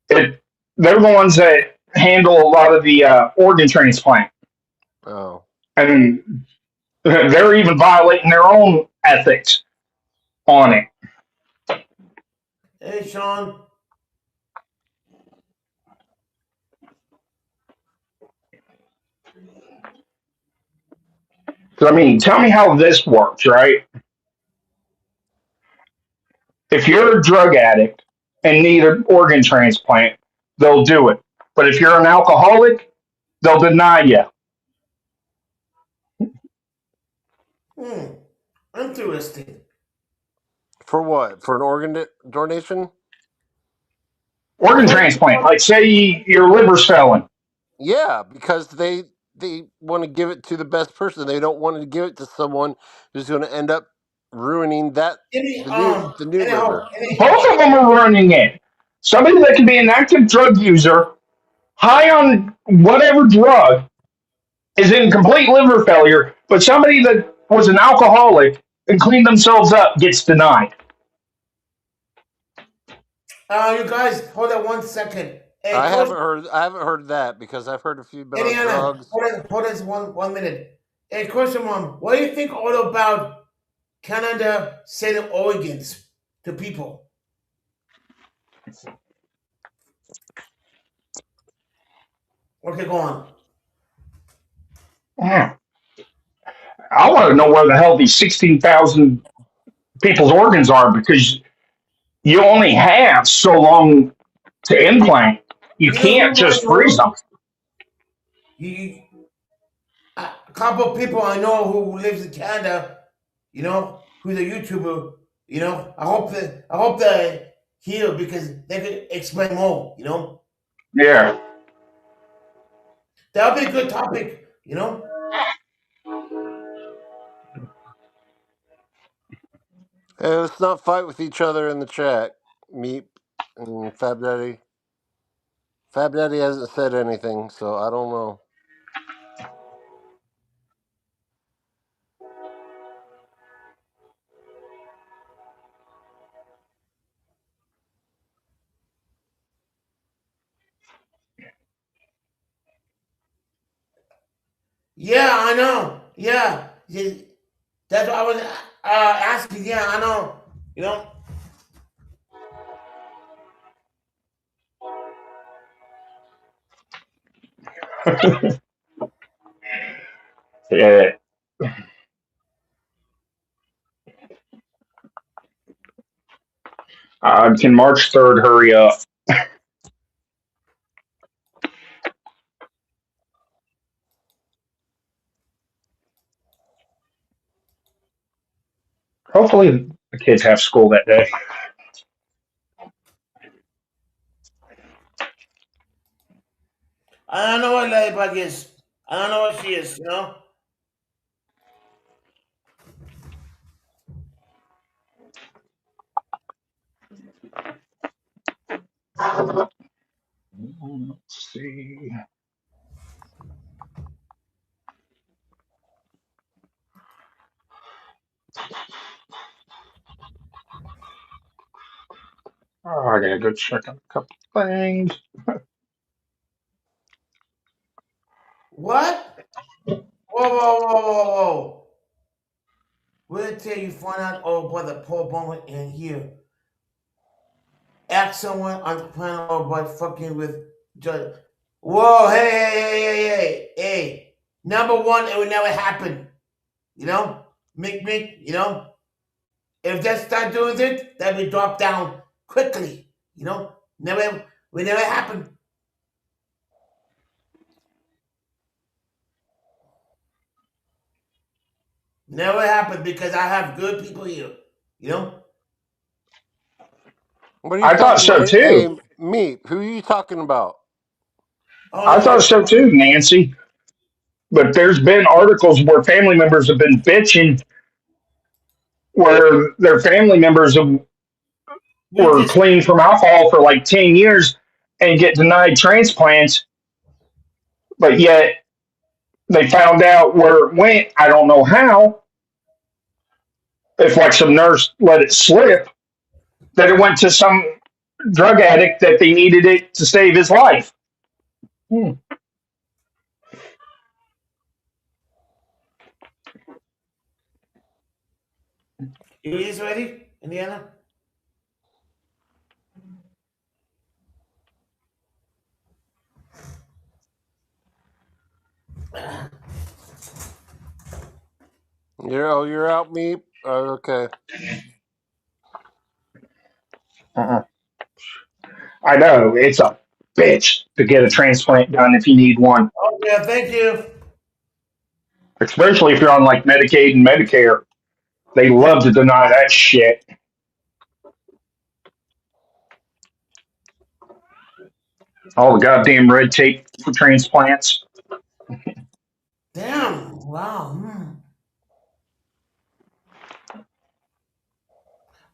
it, they're the ones that handle a lot of the organ transplant, Oh, and they're even violating their own ethics on it. Hey Sean. 'Cause, I mean, tell me how this works, right? If you're a drug addict and need an organ transplant, they'll do it. But if you're an alcoholic, they'll deny you. Hmm. Interesting. for what? For an organ donation? Organ Because transplant, like say your liver's failing. Yeah, because they want to give it to the best person. They don't want to give it to someone who's going to end up ruining any the new liver. Both of them are running it. Somebody that can be an active drug user, high on whatever drug, is in complete liver failure, but somebody that was an alcoholic and cleaned themselves up gets denied. you guys hold on 1 second. Hey, I Coach haven't heard that because I've heard a few been on Indiana, drugs. hold on one minute. Hey, question mom, what do you think all about Canada selling organs to people? Okay, go on. Yeah. I want to know where the hell these 16,000 people's organs are because you only have so long to implant. You You know can't who I just freeze know? them. You, a couple of people I know who lives in Canada, who's a YouTuber, I hope they're here because they could explain more. Yeah. That'll be a good topic. Hey, let's not fight with each other in the chat. Meep and Fab Daddy. Fab Daddy hasn't said anything, so I don't know. Yeah, I know. Yeah. That's what I was asking. Yeah, I know. You know. Yeah. Can March 3rd hurry up? Hopefully the kids have school that day. I don't know what Ladybug is. I don't know what she is. Let's see. Oh, I gotta go check on a couple things. What? Whoa, whoa, whoa, whoa, whoa. Wait till you find out all about the poor woman in here. Ask someone on the planet about fucking with Judge. Whoa, hey. Number one, it would never happen. You know? Mick, you know? If they start doing it, that will drop down quickly. You know? Will never happen. Never happen because I have good people here. You know? What are you I thought talking? so Hey, too. me. Who are you talking about? Oh I thought no. so too, Nancy. But there's been articles where family members have been bitching where their family members You were just clean from alcohol for like 10 years and get denied transplants, but yet they found out where it went. I don't know how, if like some nurse let it slip, that it went to some drug addict that they needed it to save his life. Hmm. you just ready, Indiana? You're out, me. Okay. Uh-uh. I know it's a bitch to get a transplant done if you need one, Oh yeah, thank you. especially if you're on like Medicaid and Medicare. They Yeah. love to deny that shit. All the goddamn red tape for transplants. Damn. Wow.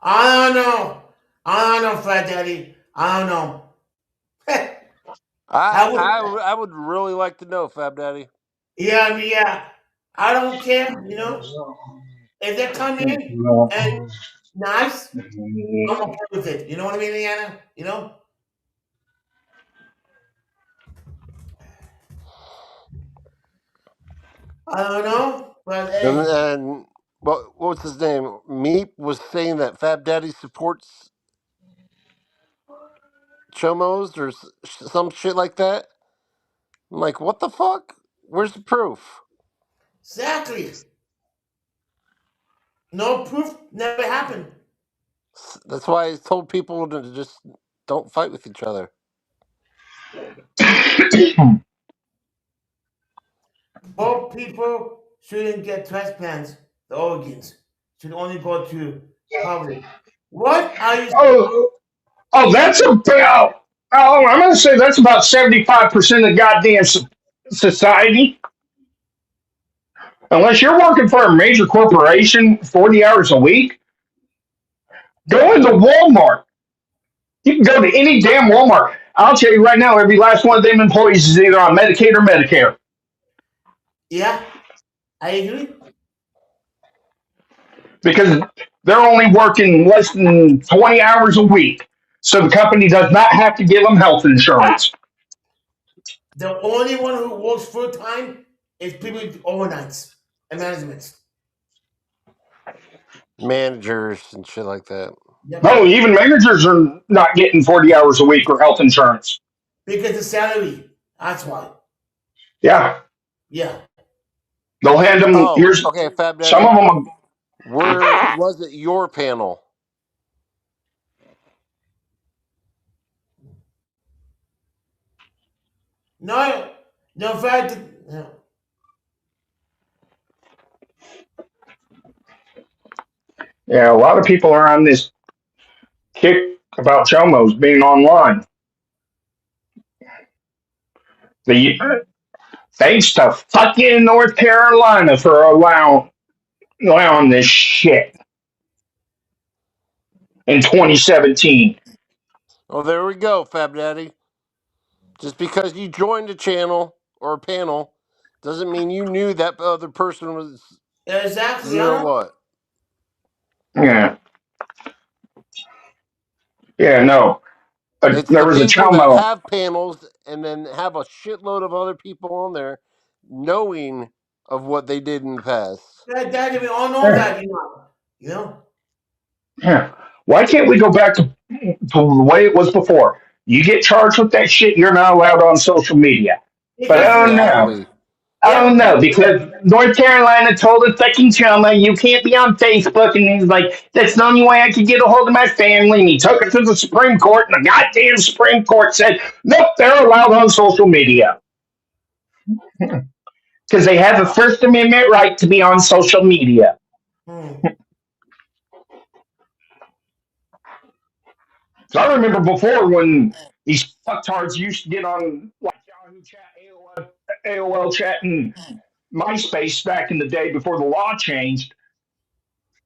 I don't know. I don't know, Fat Daddy. I don't know. I would. I would really like to know, Fab Daddy. Yeah. I don't care. You know, if they come in and nice, I'm okay with it. You know what I mean, Indiana? You know. I don't know, but hey, And what's his name? Meep was saying that Fab Daddy supports Chomos or some shit like that. I'm like, what the fuck? Where's the proof? exactly. No proof. Never happened. That's why I told people to just don't fight with each other. Both people shouldn't get transplants. The organs should only go to public. What are you? Oh, that's about. Oh, I'm going to say that's about 75% of goddamn society. Unless you're working for a major corporation 40 hours a week, go into Walmart. You can go to any damn Walmart. I'll tell you right now, every last one of them employees is either on Medicaid or Medicare Yeah, I agree. because they're only working less than 20 hours a week. So the company does not have to give them health insurance. The only one who works full time is people with overnights and managements. Managers and shit like that. Yep. No, even managers are not getting 40 hours a week or health insurance. Because the salary. That's why. Yeah, Yeah. they'll hand them. Oh, Here's okay, Fab some Daddy. of them. Where was it your panel? No, no fact. No. Yeah, a lot of people are on this kick about Chomos being online. The thanks to fucking North Carolina for allowing this shit in 2017. Oh, there we go, Fab Daddy. Just because you joined a channel or a panel doesn't mean you knew that other person was Exactly, zero huh? what. Yeah, yeah, no. It's There the was a people that Chomo. have panels and then have a shitload of other people on there knowing of what they did in the past. That we all know Yeah, that, you know. You know? yeah. Why can't we go back to the way it was before? You get charged with that shit, you're not allowed on social media. But Because I don't know. Exactly. I they have don't a know because North Carolina told a fucking Chuma you can't be on Facebook, and he's like, "That's the only way I can get a hold of my family." And he took it to the Supreme Court, and the goddamn Supreme Court said, "Nope, they're allowed on social media because they have a First Amendment right to be on social media." Hmm. So I remember before when these fucktards used to get on like Yahoo Chat, AOL Chat, and MySpace back in the day before the law changed.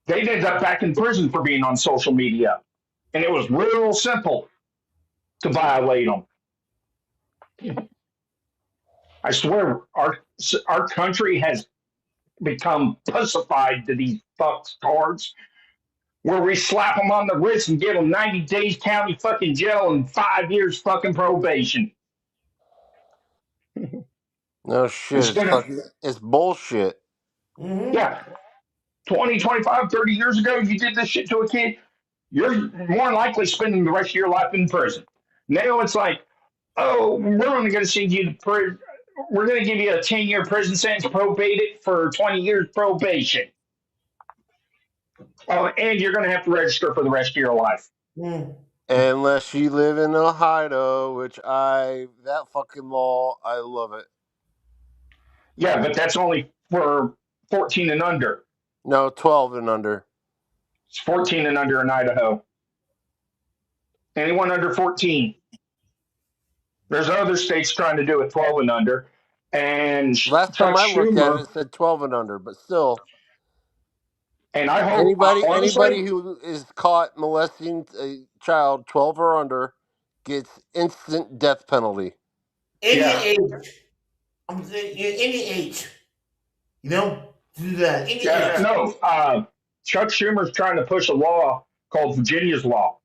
They ended up back in prison for being on social media, and it was real simple to violate them. I swear, our country has become pussified to these fucktards, where we slap them on the wrist and give them 90 days county fucking jail and 5 years fucking probation. No shit. It's Instead of, fucking. It's bullshit. Mm-hmm. yeah, 20, 25, 30 years ago, you did this shit to a kid, you're more likely spending the rest of your life in prison. Now it's like, oh, we're only going to send you to prison. We're going to give you a 10-year prison sentence, probate it for 20 years probation. Oh, and you're going to have to register for the rest of your life. Mm. Unless you live in Ohio, which that fucking law, I love it. Yeah, but that's only for 14 and under. No, 12 and under. It's 14 and under in Idaho. Anyone under 14. There's other states trying to do it 12 and under. And Last Chuck time I looked at it, Schumer, it said 12 and under, but still, and I hope, anybody honestly, who is caught molesting a child 12 or under gets instant death penalty. Any yeah, age. I'm saying any age. You know? To do that. Any yeah, age. no. Chuck Schumer's trying to push a law called Virginia's Law,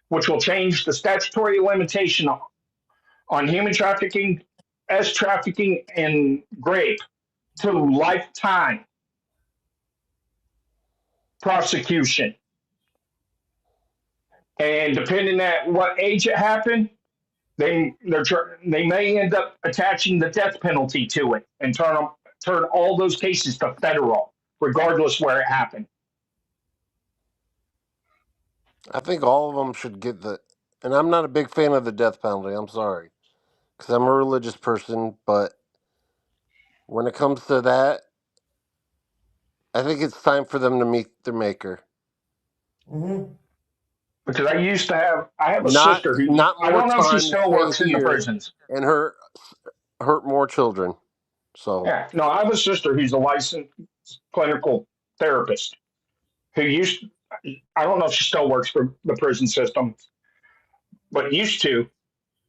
which will change the statutory limitation on human trafficking, trafficking, and rape to lifetime prosecution. And depending on what age it happened, they may end up attaching the death penalty to it and turn all those cases to federal, regardless where it happened. I think all of them should get and I'm not a big fan of the death penalty. I'm sorry, because I'm a religious person, but when it comes to that, I think it's time for them to meet their maker. Mm-hmm. Because I have a Not sister who, not I more don't know if she time to still stay works in the here prisons. and hurt more children. So Yeah, no, I have a sister who's a licensed clinical therapist who I don't know if she still works for the prison system, but used to.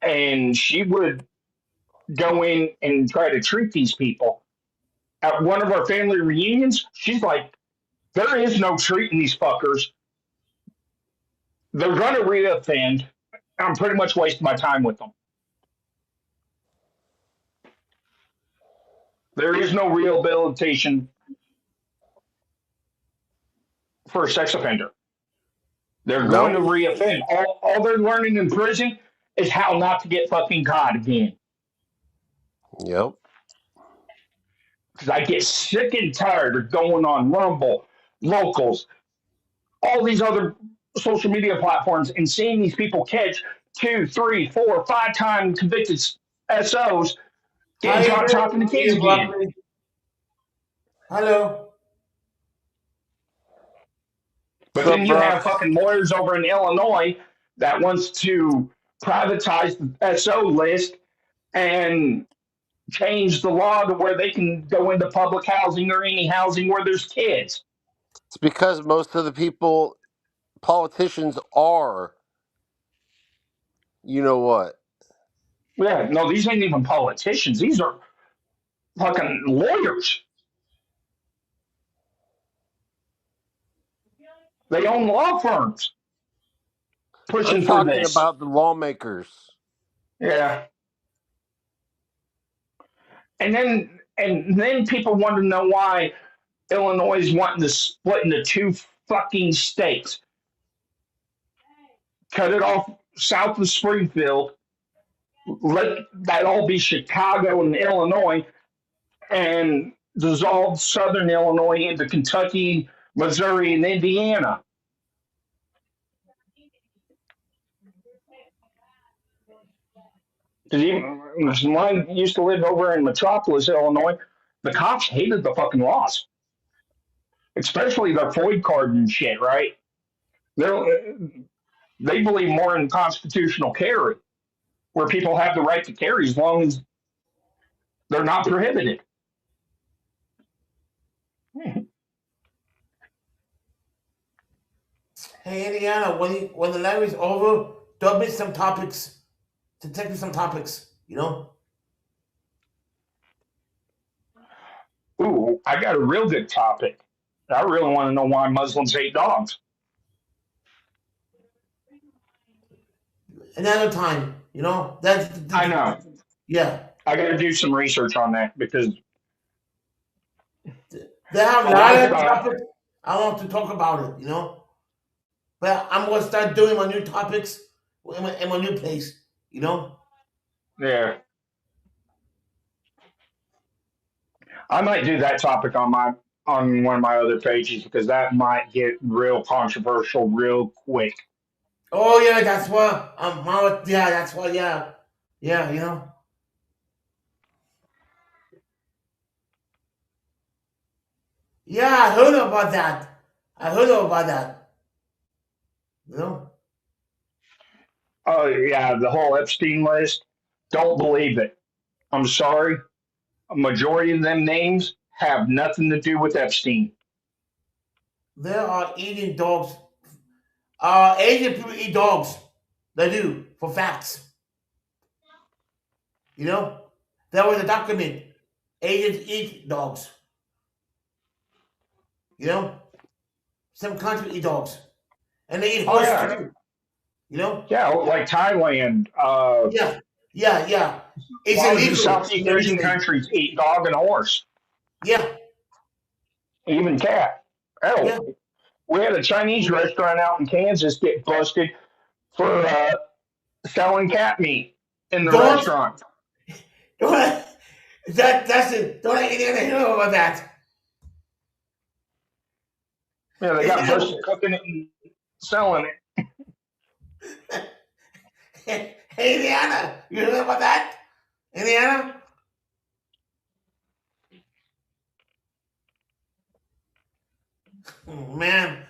And she would go in and try to treat these people. At one of our family reunions, she's like, there is no treating these fuckers. They're going to reoffend. I'm pretty much wasting my time with them. There is no rehabilitation for a sex offender. They're going to no, reoffend. All they're learning in prison is how not to get fucking caught again. yep. Because I get sick and tired of going on Rumble, Locals, all these other social media platforms and seeing these people catch 2, 3, 4, 5 time convicted SOs getting Hi, caught talking to kids here, again. broccoli. Hello. But What's then up, you have Brock? fucking lawyers over in Illinois that wants to privatize the SO list and change the law to where they can go into public housing or any housing where there's kids. It's because most of the politicians are, you know what? Yeah, no, these ain't even politicians. These are fucking lawyers. They own law firms I'm pushing for talking this. about the lawmakers. Yeah. And then people want to know why Illinois is wanting to split into 2 fucking states. Cut it off south of Springfield, let that all be Chicago and Illinois, and dissolve southern Illinois into Kentucky, Missouri, and Indiana. Because even when I used to live over in Metropolis, Illinois, the cops hated the fucking laws, especially the FOID card and shit, right? They're, they believe more in constitutional carry, where people have the right to carry as long as they're not prohibited. Hey, Indiana, when the live is over, dub me some topics. To take me some topics, you know? Ooh, I got a real good topic. I really want to know why Muslims hate dogs. Another time, you know? I know. Yeah. I got to do some research on that because They have a a lot lot of of topics. I want to talk about it, you know? But I'm going to start doing my new topics in my new place, you know? yeah, I might do that topic on one of my other pages because that might get real controversial real quick. Oh, yeah, that's what, yeah, that's what, yeah. Yeah, you know? Yeah, I heard about that. I heard about that, you know? Oh yeah, the whole Epstein list. Don't believe it. I'm sorry. A majority of them names have nothing to do with Epstein. They are eating dogs. Asian people eat dogs. They do, for facts. You know? That was a document. Asians eat dogs. You know? Some countries eat dogs. And they eat Oh horses yeah, too. You know? yeah, like Thailand. Yeah. Yeah, yeah. A It's lot of the illegal in Southeast every Asian state. countries eat dog and horse, Yeah, even cat. yeah. Oh, we had a Chinese restaurant out in Kansas get busted for selling cat meat in the Don't restaurant. don't that's it. Don't let anyone know about that. Yeah, they It's got busted illegal. cooking it and selling it. Hey, Indiana, you know about that? Indiana? Oh, man.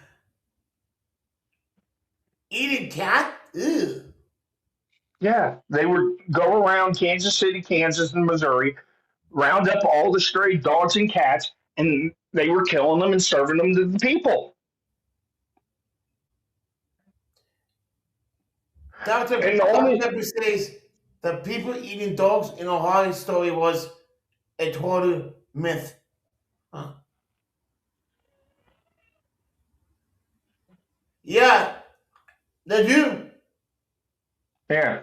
Eating cat? Ew. Yeah, they would go around Kansas City, Kansas, and Missouri, round up all the stray dogs and cats, and they were killing them and serving them to the people. And the Dr. only Pepper says the people eating dogs in Ohio story was a total myth. Huh. Yeah, they do. yeah,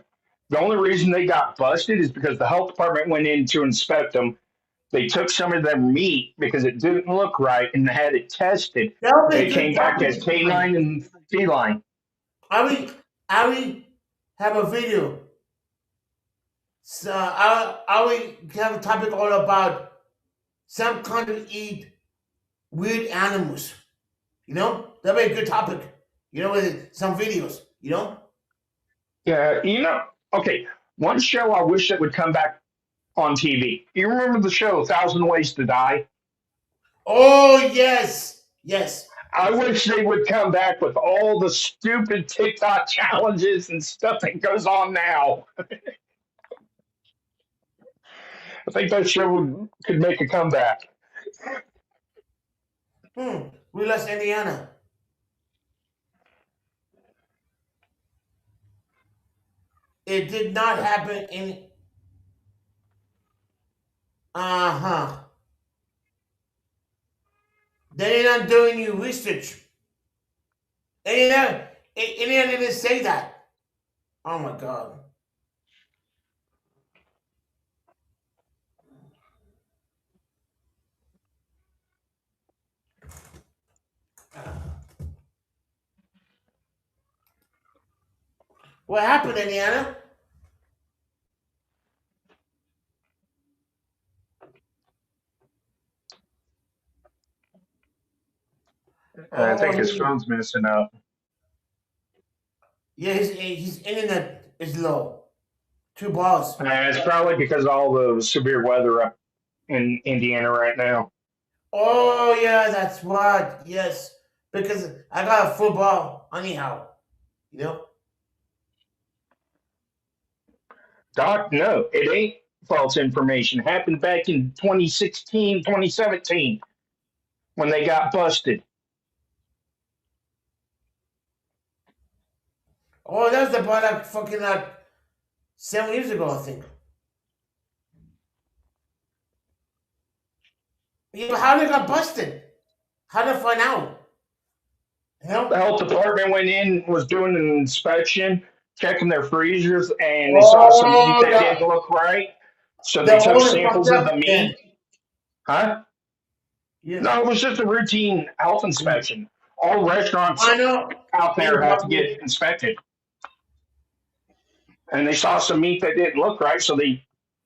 the only reason they got busted is because the health department went in to inspect them. They took some of their meat because it didn't look right and had it tested. That'll be a It good came back topic as to find. canine and feline. I will have a video. So I will have a topic all about some countries eat weird animals. You know? That'll be a good topic. You know, with some videos, you know? Yeah, okay, one show I wish that would come back on TV. You remember the show Thousand Ways to Die? Oh yes. Yes. I wish they would come back with all the stupid TikTok challenges and stuff that goes on now. I think that show could make a comeback. We lost Indiana. It did not happen in. Uh huh. They're not doing new research. Indiana, Indiana didn't say that. Oh my God. What happened, Indiana? I Oh, think his phone's messing up. yeah, his internet is low. 2 bars. It's probably because of all the severe weather up in Indiana right now. Oh, yeah, that's right. Yes, because I got a football anyhow. You know. Doc, no, it ain't false information. It happened back in 2016, 2017 when they got busted. Oh, that was about like fucking like 7 years ago, I think. Yeah, but how they got busted? How did I find out? You The know? health department went in, was doing an inspection, checking their freezers, and they saw some meat Oh, that didn't look right. So they the took owner fucked samples of the up then. meat. Huh? Yeah, No, it was just a routine health inspection. All restaurants I know. out Yeah, there have to probably. get inspected. And they saw some meat that didn't look right, so they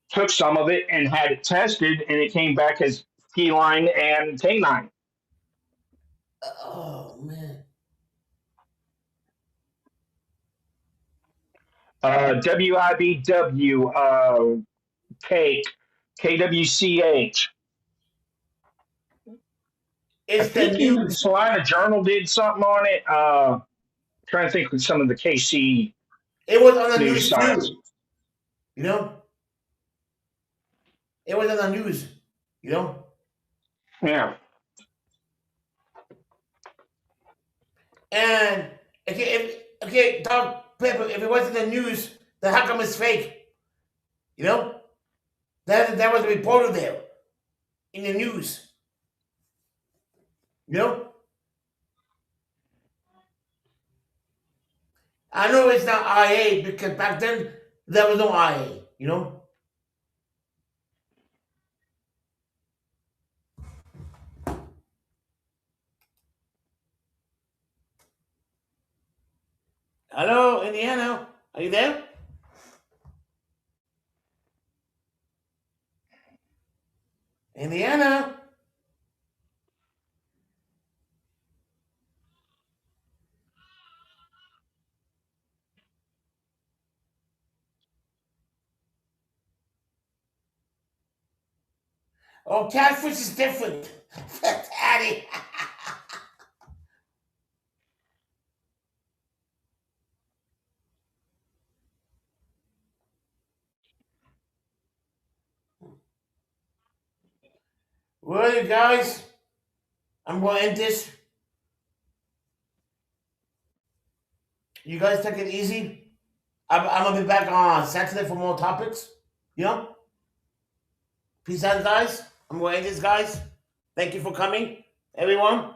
took some of it and had it tested, and it came back as feline and canine. Oh man. WIBW, cake, KWCH. I It's the think you news. Salina Journal did something on it. Trying to think of some of the KC It was on the news news sites. too. You know? It was on the news. You know? Yeah. And okay, Dog Pepper, if it wasn't the news, then how come it's fake? You know? That was a reporter there in the news. You know? I know it's not IA because back then there was no IA, you know? Hello, Indiana. Are you there? Indiana. Oh, catfish is different. Daddy. Well, you guys, I'm going to end this. You guys take it easy. I'm going to be back on Saturday for more topics. You know? Peace out, guys. I'm going to end this, guys. Thank you for coming, everyone.